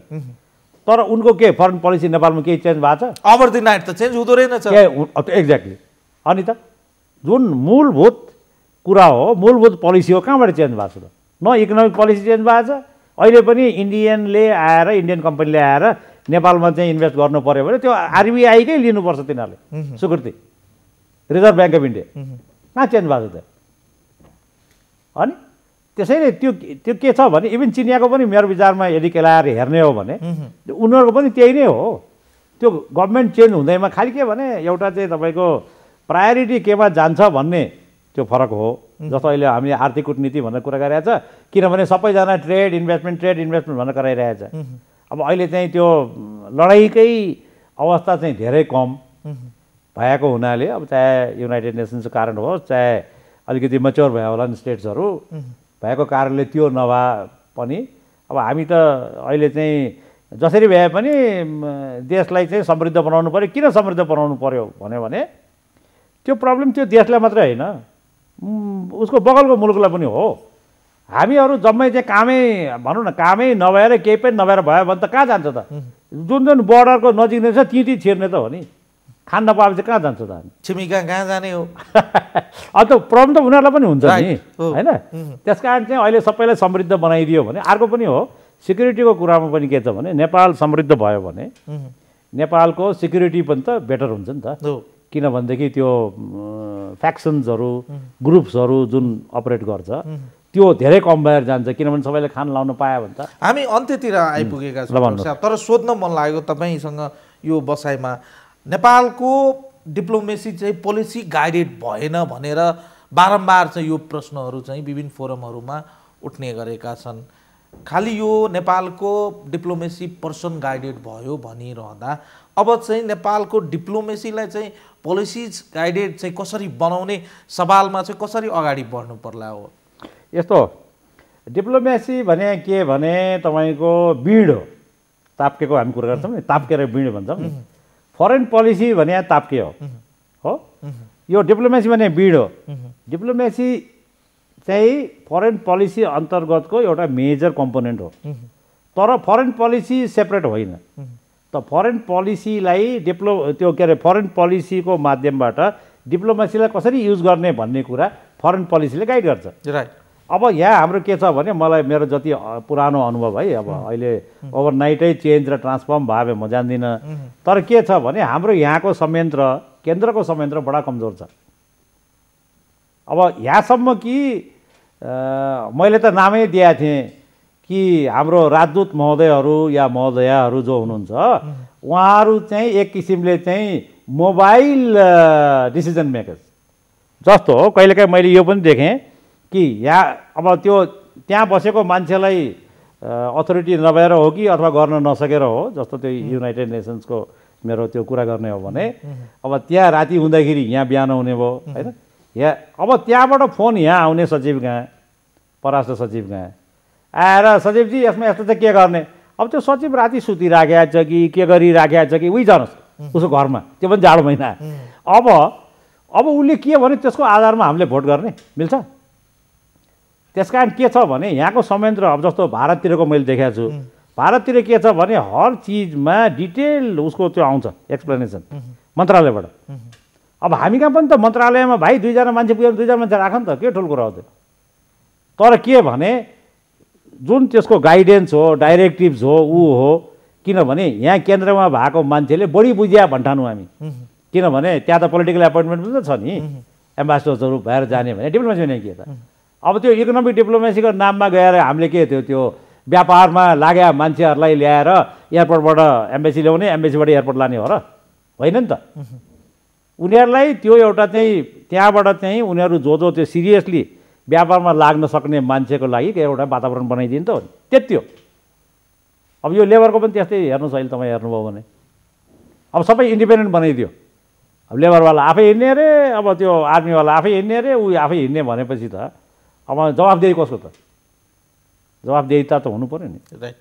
तर उनको के फरेन पोलिसी नेपालमा केही चेन्ज भएको छ? ओभर द नाइट त चेन्ज हुँदो रहेनछ। एक्ज्याक्टली। अनि त जुन मूलभूत कुरा हो, मूलभूत पोलिसी हो, कहाँबाट चेन्ज भएको छ त? न इकोनोमिक पोलिसी चेन्ज भएको छ। अहिले पनि इन्डियन कम्पनीले आएर नेपालमा चाहिँ इन्भेस्ट गर्नु पऱ्यो भने त्यो आरबिआईकै लिनुपर्छ तिनीहरूले स्वीकृति, रिजर्भ ब्याङ्क अफ इन्डिया। कहाँ चेन्ज भएको छ त? अनि त्यसैले त्यो के छ भने इभन चिनियाको पनि मेरो विचारमा यदि केलाएर हेर्ने हो भने उनीहरूको पनि त्यही नै हो। त्यो गभर्मेन्ट चेन्ज हुँदैमा खालि के भने एउटा चाहिँ तपाईँको प्रायोरिटी केमा जान्छ भन्ने त्यो फरक हो। जस्तो अहिले हामीले आर्थिक कूटनीति भनेर कुरा गरिरहेछ, किनभने सबैजना ट्रेड इन्भेस्टमेन्ट भनेर कराइरहेछ। अब अहिले चाहिँ त्यो लडाइँकै अवस्था चाहिँ धेरै कम भएको हुनाले, अब चाहे युनाइटेड नेसन्सको कारण होस्, चाहे अलिकति मेच्योर भयो होला नि स्टेट्सहरू भएको कारणले त्यो नभए पनि अब हामी त अहिले चाहिँ जसरी भए पनि देशलाई चाहिँ समृद्ध बनाउनु पर्यो। किन समृद्ध बनाउनु पर्यो भन्यो भने त्यो प्रब्लम त्यो देशलाई मात्रै होइन, उसको बगलको मुलुकलाई पनि हो। हामीहरू जम्मै चाहिँ कामै भनौँ न, कामै नभएर केही पनि नभएर भयो भने त कहाँ जान्छ त? जुन जुन बोर्डरको नजिक नै छ ती छिर्ने त हो नि। खान नपाएपछि कहाँ जान्छ त हामी? छिमेका कहाँ जाने हो? अन्त प्रब्लम त उनीहरूलाई पनि हुन्छ नि, होइन? त्यस कारण चाहिँ अहिले सबैलाई समृद्ध बनाइदियो भने अर्को पनि हो। सिक्युरिटीको कुरामा पनि के छ भने नेपाल समृद्ध भयो भने नेपालको सिक्युरिटी पनि त बेटर हुन्छ नि त। किनभनेदेखि त्यो फ्याक्सन्सहरू ग्रुप्सहरू जुन अपरेट गर्छ त्यो धेरै कम भएर जान्छ, किनभने सबैले खान लाउन पायो भने त। हामी अन्त्यतिर आइपुगेका छौँ, तर सोध्न मन लागेको तपाईँसँग यो बसाइमा, नेपालको डिप्लोमेसी चाहिँ पोलिसी गाइडेड भएन भनेर बारम्बार चाहिँ यो प्रश्नहरू चाहिँ विभिन्न फोरमहरूमा उठ्ने गरेका छन्। खालि यो नेपालको डिप्लोमेसी पर्सन गाइडेड भयो भनिरहँदा अब चाहिँ नेपालको डिप्लोमेसीलाई चाहिँ पोलिसिज गाइडेड चाहिँ कसरी बनाउने सवालमा चाहिँ कसरी अगाडि बढ्नु पर्ला हो? यस्तो डिप्लोमेसी भने के भने तपाईँको बिँड हो, ताप्केको हामी कुरा गर्छौँ नि, ताप्केर बिँड भन्छौँ नि। फरेन पोलिसी भने ताप्के हो, यो डिप्लोमेसी भने बिँड हो। डिप्लोमेसी चाहिँ फरेन पोलिसी अन्तर्गतको एउटा मेजर कम्पोनेन्ट हो, तर फरेन पोलिसी सेपरेट होइन। त फरेन पोलिसीलाई त्यो के अरे फरेन पोलिसीको माध्यमबाट डिप्लोमेसीलाई कसरी युज गर्ने भन्ने कुरा फरेन पोलिसीले गाइड गर्छ। राइट। अब यहाँ हाम्रो के छ भने मलाई मेरो जति पुरानो अनुभव है, अब अहिले ओभरनाइटै चेन्ज र ट्रान्सफर्म भयो म जान्दिनँ, तर के छ भने हाम्रो यहाँको संयन्त्र, केन्द्रको संयन्त्र बडा कमजोर छ। अब यहाँसम्म कि मैले त नामै दिएको थिएँ कि हाम्रो राजदूत महोदयहरू या महोदयाहरू जो हुनुहुन्छ उहाँहरू चाहिँ एक किसिमले चाहिँ मोबाइल डिसिजन मेकर्स जस्तो हो। कहिलेकाहीँ मैले यो पनि देखेँ कि यहाँ अब त्यो त्यहाँ बसेको मान्छेलाई अथोरिटी नभएर हो कि अथवा गर्न नसकेर हो, जस्तो त्यो युनाइटेड नेसन्सको मेरो त्यो कुरा गर्ने हो भने अब त्यहाँ राति हुँदाखेरि यहाँ बिहान हुने भयो, होइन? यहाँ अब त्यहाँबाट फोन यहाँ आउने सचिव कहाँ, परराष्ट्र सचिव कहाँ आएर सचिवजी यसमा यस्तो चाहिँ के गर्ने? अब त्यो सचिव राति सुतिराखेको छ कि के गरिराखेको छ कि उही जानुहोस् उसको घरमा, त्यो पनि जाडो महिना। अब उसले के भने त्यसको आधारमा हामीले भोट गर्ने मिल्छ। त्यस कारण के छ भने यहाँको संयन्त्र, अब जस्तो भारततिरको मैले देखाएको छु, भारततिर के छ भने हर चिजमा डिटेल उसको त्यो आउँछ एक्सप्लेनेसन मन्त्रालयबाट। अब हामी कहाँ पनि त मन्त्रालयमा भाइ 2 जना मान्छे पुग्यो, 2 जना मान्छे राख नि त, के ठुलो कुरा हो त्यो। तर के भने जुन त्यसको गाइडेन्स हो, डाइरेक्टिभ्स हो, ऊ हो। किनभने यहाँ केन्द्रमा भएको मान्छेले बढी बुझ्या भन्ठानु हामी, किनभने त्यहाँ त पोलिटिकल एपोइन्टमेन्ट पनि त छ नि, एम्बेसडर्सहरू भएर जाने भने डिप्लोमेसी भने के त। अब त्यो इकोनोमिक डिप्लोमेसीको नाममा गएर हामीले के त्यो व्यापारमा लाग्या मान्छेहरूलाई ल्याएर एयरपोर्टबाट एम्बेसी ल्याउने, एम्बेसीबाट एयरपोर्ट लाने हो र? होइन नि त। उनीहरूलाई त्यो एउटा चाहिँ त्यहाँबाट चाहिँ उनीहरू जो जो त्यो सिरियसली व्यापारमा लाग्न सक्ने मान्छेको लागि एउटा वातावरण बनाइदिनु त हो नि, त्यति हो। अब यो लेबरको पनि त्यस्तै हेर्नुहोस्, अहिले तपाईँ हेर्नुभयो भने अब सबै इन्डिपेन्डेन्ट बनाइदियो। अब लेबरवाला आफै हिँड्ने अरे, अब त्यो आर्मीवाला आफै हिँड्ने अरे, ऊ आफै हिँड्ने भनेपछि त अब जवाफदेही कसको त? जवाफदेहिता त हुनु पर्यो नि। राइट।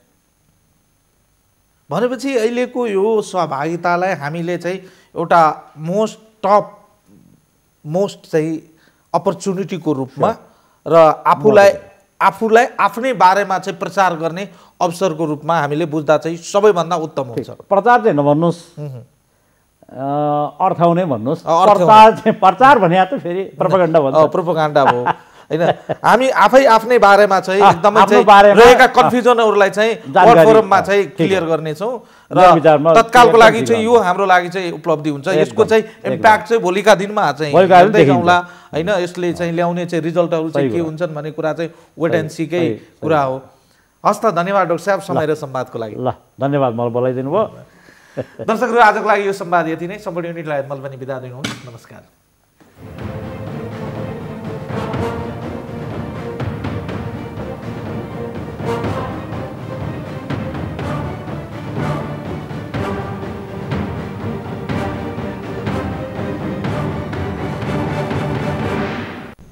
भनेपछि अहिलेको यो सहभागितालाई हामीले चाहिँ एउटा मोस्ट चाहिँ अपर्च्युनिटीको रूपमा र आफूलाई आफ्नै बारेमा चाहिँ प्रचार गर्ने अवसरको रूपमा हामीले बुझ्दा चाहिँ सबैभन्दा उत्तम हुन्छ। प्रचार चाहिँ नभन्नुहोस्, अर्थाउने भन्नुहोस्। प्रचार भने त फेरि प्रोपोगन्डा भन्छ। प्रोपोगन्डा हो, होइन? हामी आफ्नै बारेमा चाहिँ एकदमै रहेका कन्फ्युजनहरूलाई चाहिँ वर्ड फोरममा चाहिँ क्लियर गर्नेछौँ र तत्कालको लागि चाहिँ यो हाम्रो लागि चाहिँ उपलब्धि हुन्छ। यसको चाहिँ इम्प्याक्ट चाहिँ भोलिका दिनमा चाहिँ हेर्दै जाउँला, होइन? यसले चाहिँ ल्याउने चाहिँ रिजल्टहरू चाहिँ के हुन्छन् भन्ने कुरा चाहिँ वेट एन्ड सीकै कुरा हो। हस् त, धन्यवाद डाक्टर साहब समय र संवादको लागि। ल धन्यवाद, मलाई बोलाइदिनु भयो। दर्शकहरू, आजको लागि यो संवाद यति नै। सम्पूर्ण युनिटलाई मैले पनि बिदा दिनुहोस्। नमस्कार।